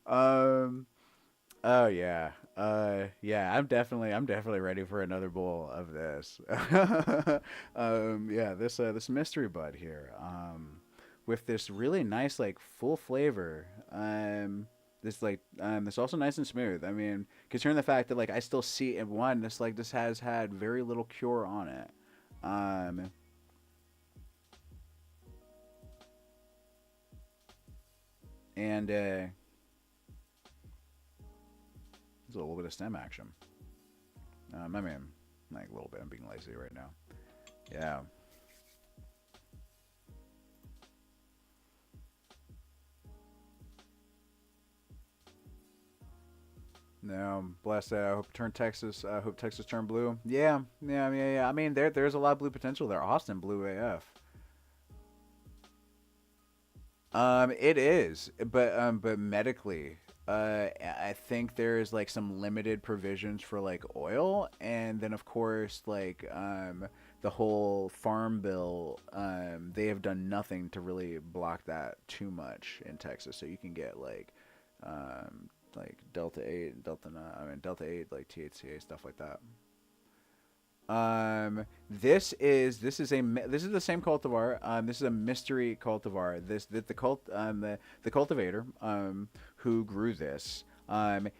S1: um. Oh yeah. Yeah. I'm definitely ready for another bowl of this. Yeah. This mystery bud here. With this really nice like full flavor. This also nice and smooth. I mean, considering the fact that like I still see in one, this has had very little cure on it. Um, and there's a little bit of stem action. I mean, like a little bit. I'm being lazy right now. Yeah. No, bless. Hope turn Texas. Hope Texas turn blue. Yeah, yeah. I mean, there's a lot of blue potential there. Austin blue AF. It is, but medically, I think there's like some limited provisions for like oil, and then of course like the whole farm bill. They have done nothing to really block that too much in Texas, so you can get like Delta 8 and Delta 9. I mean Delta 8 like THCA stuff like that. This is the same cultivar. This is a mystery cultivar. The cultivator who grew this.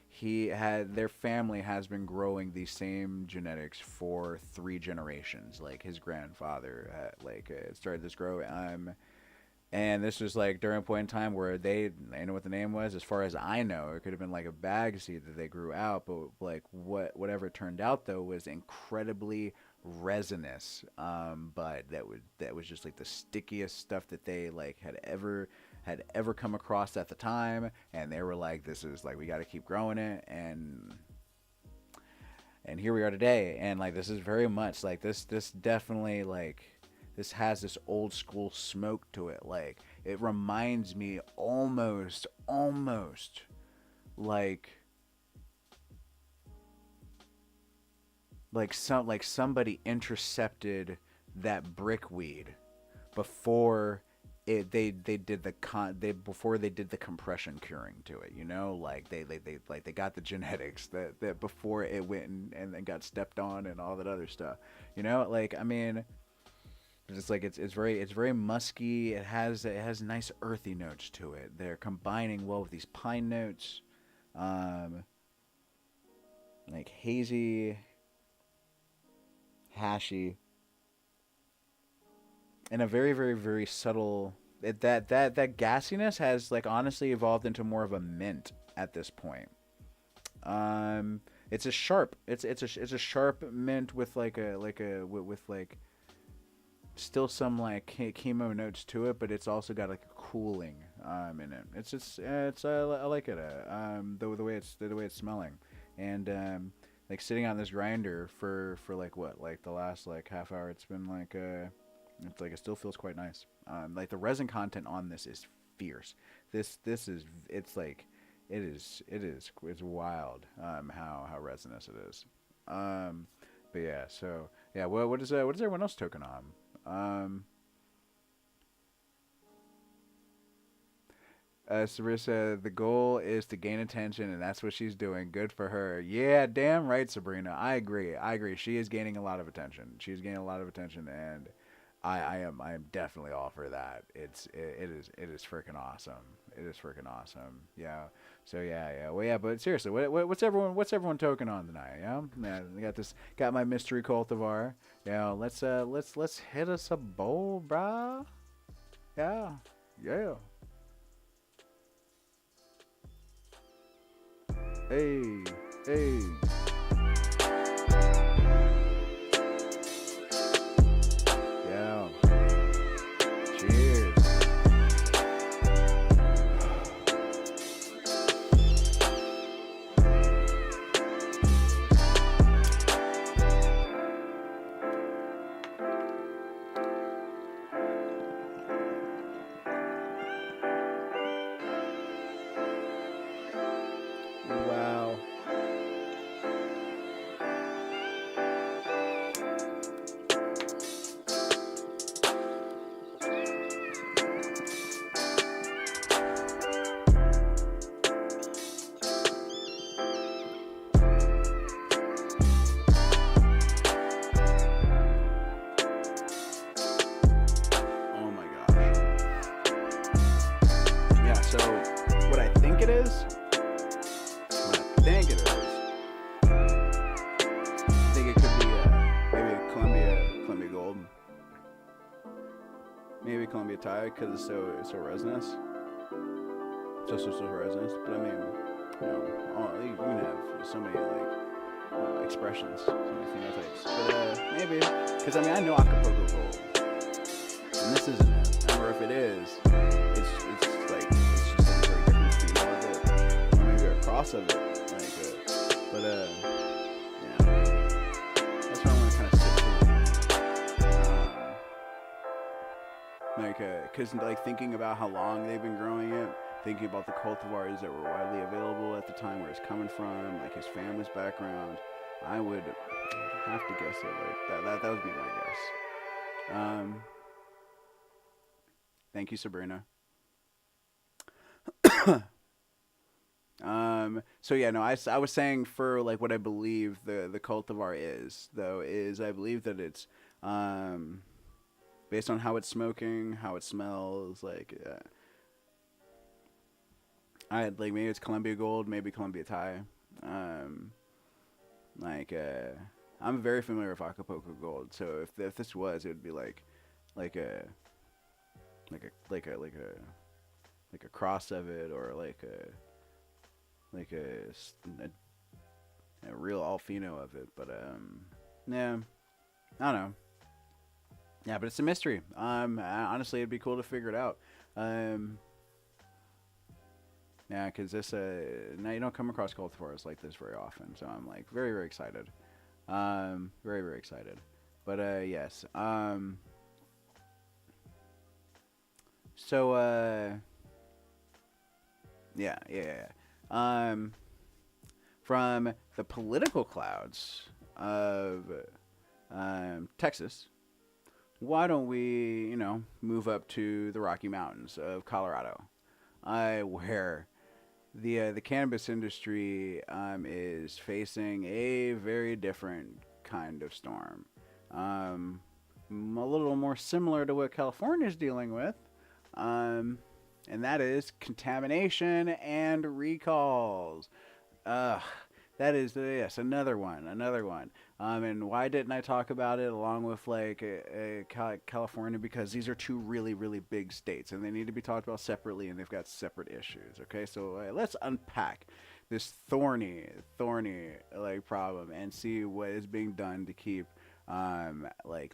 S1: He had their family has been growing these same genetics for 3 generations. Like his grandfather started this grow. And this was like during a point in time where they know what the name was. As far as I know, it could have been like a bag seed that they grew out, but like whatever it turned out though was incredibly resinous. But that was just like the stickiest stuff that they like had ever come across at the time, and they were like, "This is like we got to keep growing it," and here we are today, and like this is very much like this definitely like. This has this old school smoke to it. Like it reminds me almost like somebody intercepted that brickweed before before they did the compression curing to it, you know, like they got the genetics that before it went and then got stepped on and all that other stuff, you know, like I mean. It's like it's very musky. It has nice earthy notes to it. They're combining well with these pine notes, like hazy, hashy, and a very subtle. That gassiness has like honestly evolved into more of a mint at this point. It's a sharp. It's a sharp mint with with like still some like chemo notes to it, but it's also got like a cooling in it. I like it. The way it's smelling, and like sitting on this grinder for like what, like the last like half hour. It's been like it's like it still feels quite nice. Like the resin content on this is fierce. This is it's like it's wild how resinous it is. But yeah, so yeah, what is everyone else token on? Sarissa, the goal is to gain attention, and that's what she's doing. Good for her. Yeah, damn right, Sabrina. I agree. She is gaining a lot of attention. She's gaining a lot of attention, and I am definitely all for that. It is freaking awesome. It is freaking awesome. Yeah. So yeah. Well, yeah. But seriously, what's everyone token on tonight? Yeah. I got my mystery cultivar. Yeah. Let's hit us a bowl, brah. Yeah. Yeah. Hey. Yeah. Columbia Thai because it's so resinous. So resinous. But I mean, you can have so many expressions, so many phenotypes. But maybe because I mean I know Acapulco Gold, and this isn't it. Or if it is, it's just like a very different feel of it, or maybe a cross of it. But that's where I want to kind of sit to. Because thinking about how long they've been growing it, thinking about the cultivars that were widely available at the time, where it's coming from, like his family's background, I would have to guess it. That would be my guess. Thank you, Sabrina. So yeah, no, I was saying for what I believe the cultivar is I believe that it's based on how it's smoking, how it smells, maybe it's Columbia Gold, maybe Columbia Thai. I'm very familiar with Acapulco Gold, so if this was, it would be like a cross of it, or a real Alfino of it. But yeah, I don't know. Yeah, but it's a mystery. Honestly, it'd be cool to figure it out. Yeah, because this now you don't come across cultivars like this very often, so I'm very, very excited. Very, very excited. But yes. So yeah. From the political clouds of Texas, why don't we, move up to the Rocky Mountains of Colorado, where the cannabis industry is facing a very different kind of storm, a little more similar to what California is dealing with, and that is contamination and recalls. That is, yes, another one. And why didn't I talk about it along with California? Because these are two really, really big states, and they need to be talked about separately, and they've got separate issues. Okay, so let's unpack this thorny problem and see what is being done to keep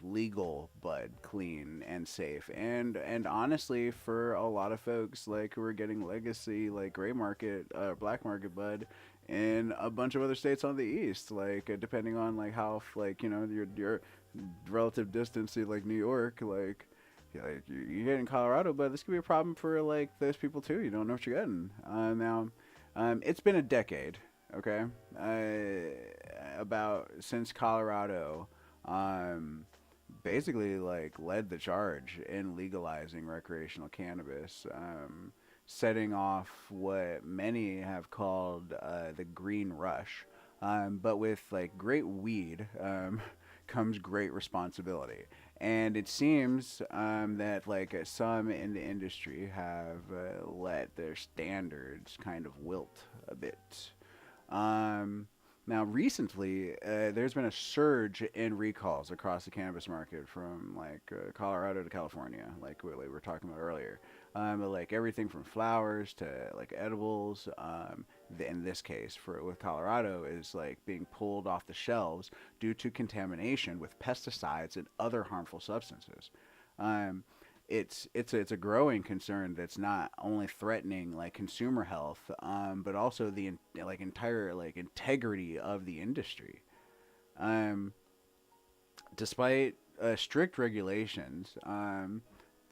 S1: legal bud clean and safe, and honestly, for a lot of folks who are getting legacy gray market, black market bud in a bunch of other states on the east, depending on how your relative distance to New York, you get in Colorado, but this could be a problem for those people too. You don't know what you're getting. Now, it's been a decade, okay, about since Colorado basically led the charge in legalizing recreational cannabis, setting off what many have called the green rush. But with great weed comes great responsibility, and it seems that some in the industry have let their standards kind of wilt a bit. Now, recently, there's been a surge in recalls across the cannabis market from Colorado to California, like we were talking about earlier. Everything from flowers to edibles. In this case, with Colorado, is being pulled off the shelves due to contamination with pesticides and other harmful substances. It's a growing concern that's not only threatening consumer health, but also the entire integrity of the industry. Despite strict regulations,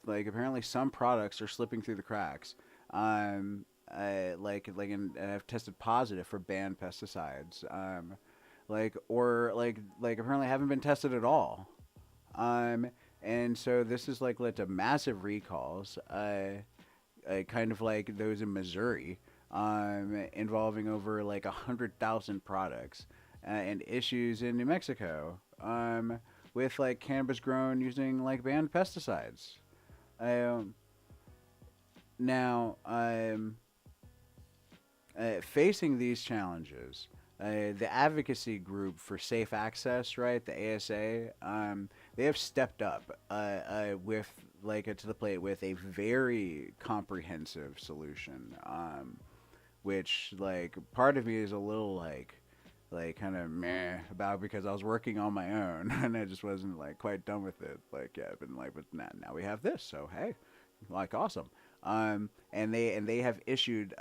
S1: apparently some products are slipping through the cracks. And have tested positive for banned pesticides. Apparently haven't been tested at all. And so this has led to massive recalls, kind of like those in Missouri, involving over 100,000 products, and issues in New Mexico, with cannabis grown using banned pesticides. Now, facing these challenges, the advocacy group for safe access, right, the ASA, they have stepped up with to the plate with a very comprehensive solution, which like part of me is a little like kind of meh about because I was working on my own and I just wasn't like quite done with it. Like yeah, but like but now we have this, so hey, like awesome. And they have issued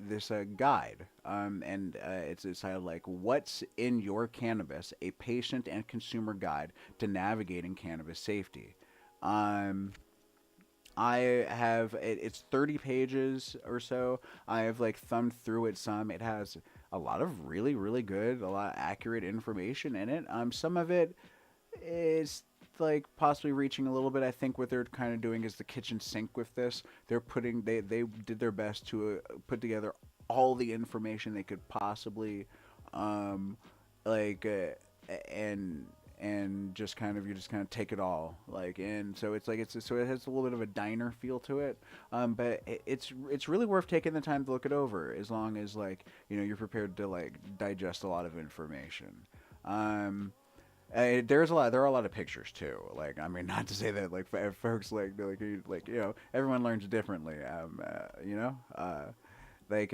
S1: this guide, and it's titled like "What's in Your Cannabis: A Patient and Consumer Guide to Navigating Cannabis Safety." Um, I have it's 30 pages or so. I have like thumbed through it some. It has a lot of really good, a lot of accurate information in it. Some of it is like possibly reaching a little bit. I think what they're kind of doing is the kitchen sink with this. They did their best to put together all the information they could possibly um like and just kind of you just kind of take it all like and so it's like it's so it has a little bit of a diner feel to it, but it's really worth taking the time to look it over as long as like you're prepared to like digest a lot of information. um there are a lot of pictures too. Like, I mean, not to say that like folks everyone learns differently. Like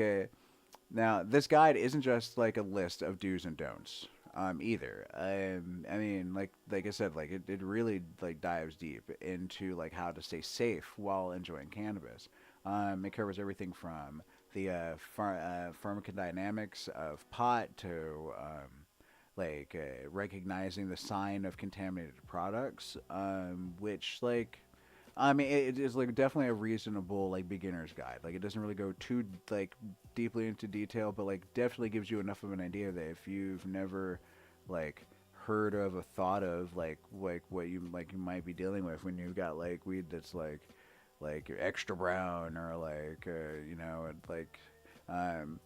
S1: now this guide isn't just like a list of do's and don'ts either. I mean, like I said, like it really like dives deep into like how to stay safe while enjoying cannabis. It covers everything from the pharmacodynamics of pot to recognizing the sign of contaminated products, which like I mean it is like definitely a reasonable like beginner's guide. Like it doesn't really go too like deeply into detail, but like definitely gives you enough of an idea that if you've never like heard of or thought of like what you might be dealing with when you've got like weed that's like extra brown or like um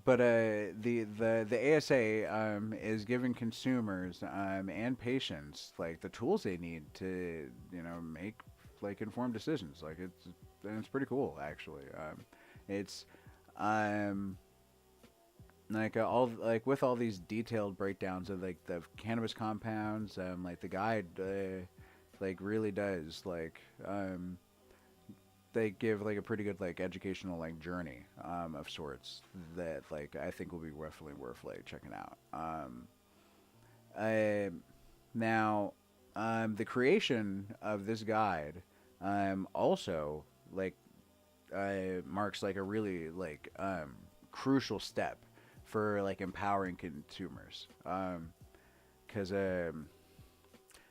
S1: but the ASA is giving consumers and patients like the tools they need to make like informed decisions. Like it's pretty cool actually. It's um all like with all these detailed breakdowns of like the cannabis compounds. Like the guide like really does like they give like a pretty good like educational like journey of sorts that like I think will be definitely worth like checking out. I, Now, the creation of this guide also like marks like a really like crucial step for like empowering consumers. Because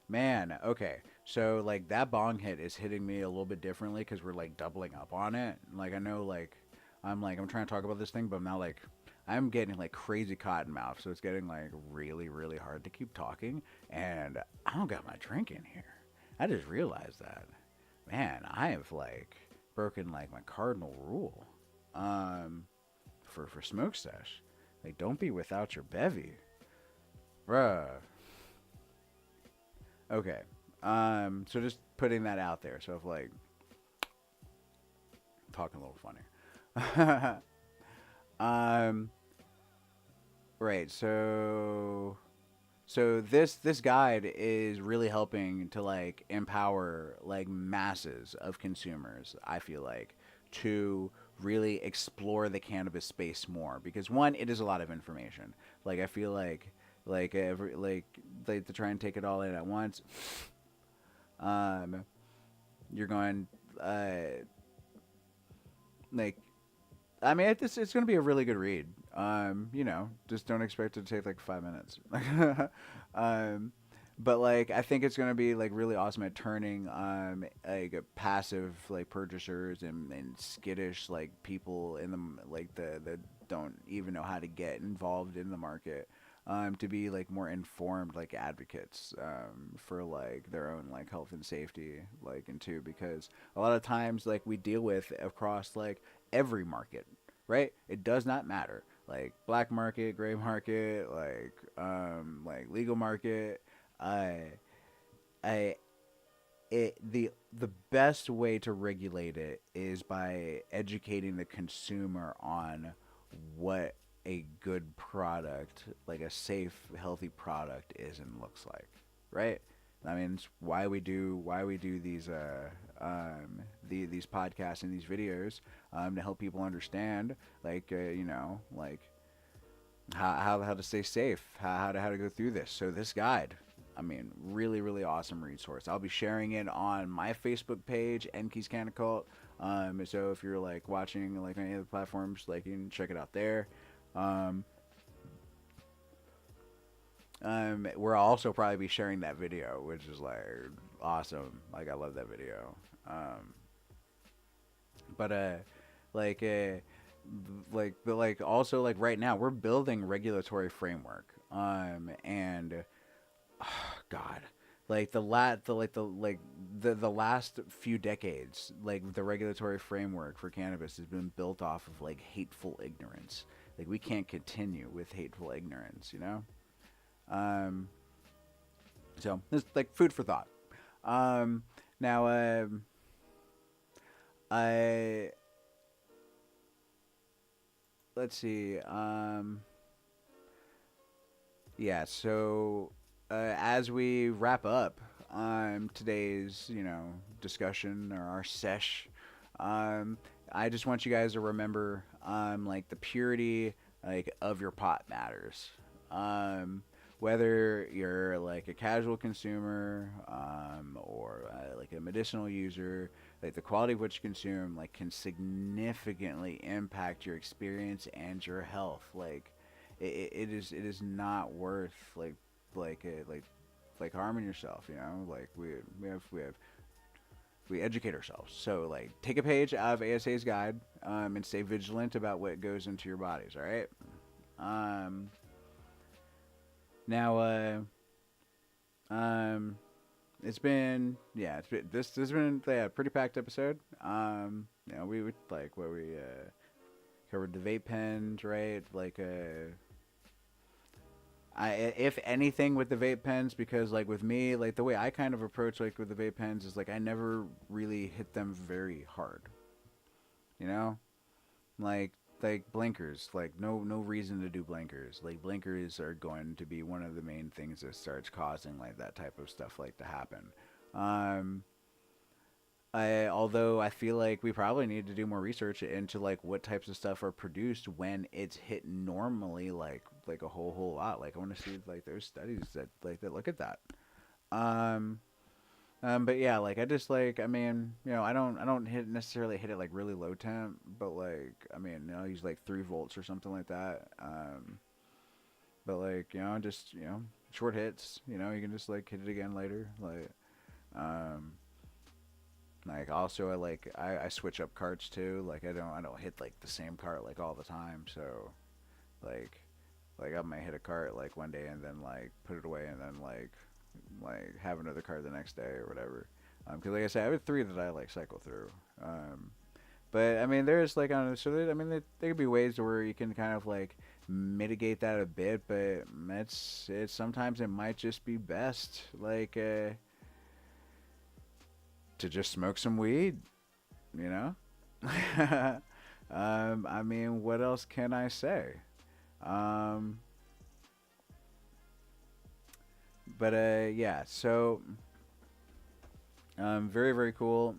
S1: Man, okay. So like that bong hit is hitting me a little bit differently because we're like doubling up on it. Like I know like I'm trying to talk about this thing, but I'm not like I'm getting like crazy cotton mouth, so it's getting like really hard to keep talking. And I don't got my drink in here. I just realized that. Man, I have like broken like my cardinal rule. For smoke sesh, like don't be without your bevy, bruh. Okay. So just putting that out there. So if like talking a little funny. um. Right. So this guide is really helping to like empower like masses of consumers. I feel like to really explore the cannabis space more because one, it is a lot of information. Like I feel like every like to try and take it all in at once. Um, you're going like I mean it's going to be a really good read. Just don't expect it to take like 5 minutes. um, but like I think it's going to be like really awesome at turning like passive like purchasers and skittish like people in the like the don't even know how to get involved in the market to be like more informed like advocates for like their own like health and safety like and too because a lot of times like we deal with across like every market, right? It does not matter like black market, gray market, like legal market. I the best way to regulate it is by educating the consumer on what a good product, like a safe, healthy product is and looks like, right? I mean, it's why we do these podcasts and these videos, to help people understand, like, like how to stay safe, how to go through this. So this guide, I mean, really really awesome resource. I'll be sharing it on my Facebook page, Enki's Canna Cult. So if you're like watching like any of the platforms, like you can check it out there. Um, we're also probably be sharing that video, which is like awesome. Like I love that video. But like but like also like right now we're building regulatory framework. And God, like the last few decades, like the regulatory framework for cannabis has been built off of like hateful ignorance. Like we can't continue with hateful ignorance, you know. Um, so it's like food for thought. Now, I let's see. Yeah. So as we wrap up today's discussion or our sesh, I just want you guys to remember like the purity like of your pot matters. Whether you're like a casual consumer or like a medicinal user, like the quality of what you consume like can significantly impact your experience and your health. Like it is not worth like like harming yourself. You know, like we educate ourselves. So like take a page out of ASA's guide and stay vigilant about what goes into your bodies. All right. Um, Now, it's been this has been a pretty packed episode. We would like where we covered the vape pens, right? Like, if anything with the vape pens, because like with me, like the way I kind of approach like with the vape pens is like I never really hit them very hard, you know, like blinkers, like no reason to do blinkers. Like blinkers are going to be one of the main things that starts causing like that type of stuff like to happen. um Although I feel like we probably need to do more research into like what types of stuff are produced when it's hit normally, like a whole lot. Like I want to see like there's studies that look at that. um but yeah, like I just like I mean, I don't necessarily hit it like really low temp, but like I mean, I use like 3 volts or something like that. But like just short hits. You can just like hit it again later. Um, like also I switch up carts too. Like I don't hit like the same cart like all the time. So like I might hit a cart like one day and then like put it away and then have another cart the next day or whatever. Because like I said, I have 3 that I like cycle through. But I mean, there's like I mean, there could be ways where you can kind of like mitigate that a bit, but it's sometimes it might just be best like to just smoke some weed, you know. I mean, what else can I say? Um, but yeah, so very very cool.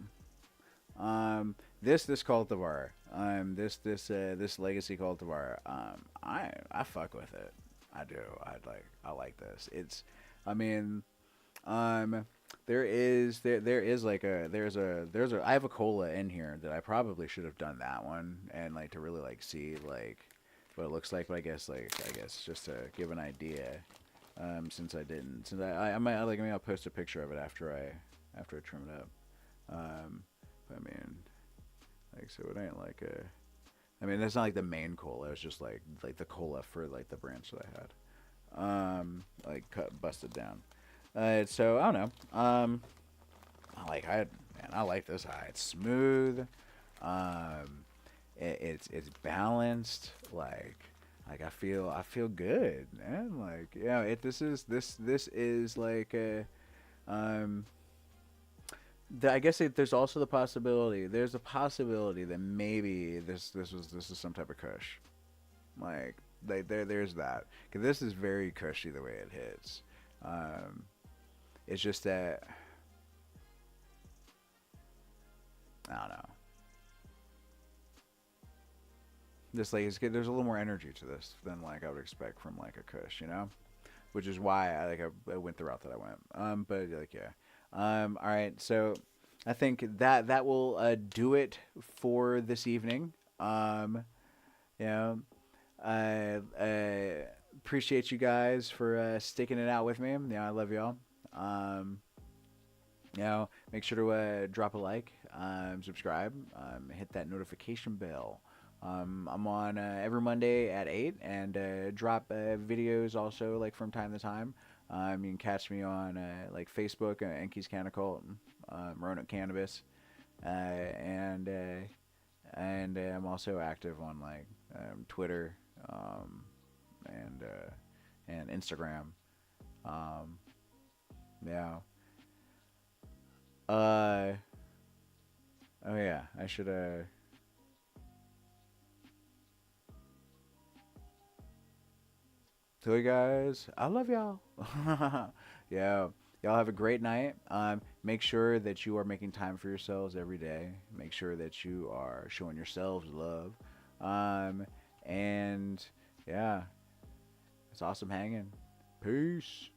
S1: This cultivar, this legacy cultivar, I fuck with it. I do. I like this. I mean, there is like there's a I have a cola in here that I probably should have done that one and like to really like see like what it looks like. But I guess just to give an idea, since I didn't, since I might like maybe I'll post a picture of it after I trim it up. I mean, like, so it ain't like a. I mean, that's not like the main cola. It's just like the cola for like the branch that I had, like busted down. So I don't know. I like this high. It's smooth. Um, it's balanced. I feel good, man. Like this is like a I guess there's also the possibility. There's a possibility that maybe this is some type of kush. There's that. 'Cause this is very cushy the way it hits. Um, It's just that I don't know. This like there's a little more energy to this than like I would expect from like a Kush, you know, which is why I went the route that I went. But like yeah. All right, so I think that will do it for this evening. You know, I appreciate you guys for sticking it out with me. I love y'all. Um, make sure to drop a like, subscribe, hit that notification bell. I'm on every Monday at 8 and drop videos also like from time to time. You can catch me on like Facebook, Enki's Canacult, Roanoke Cannabis, and I'm also active on like Twitter and Instagram. Um, yeah. Uh. Oh yeah. I should tell you guys. I love y'all. Yeah. Y'all have a great night. Make sure that you are making time for yourselves every day. Make sure that you are showing yourselves love. Um. And yeah. It's awesome hanging. Peace.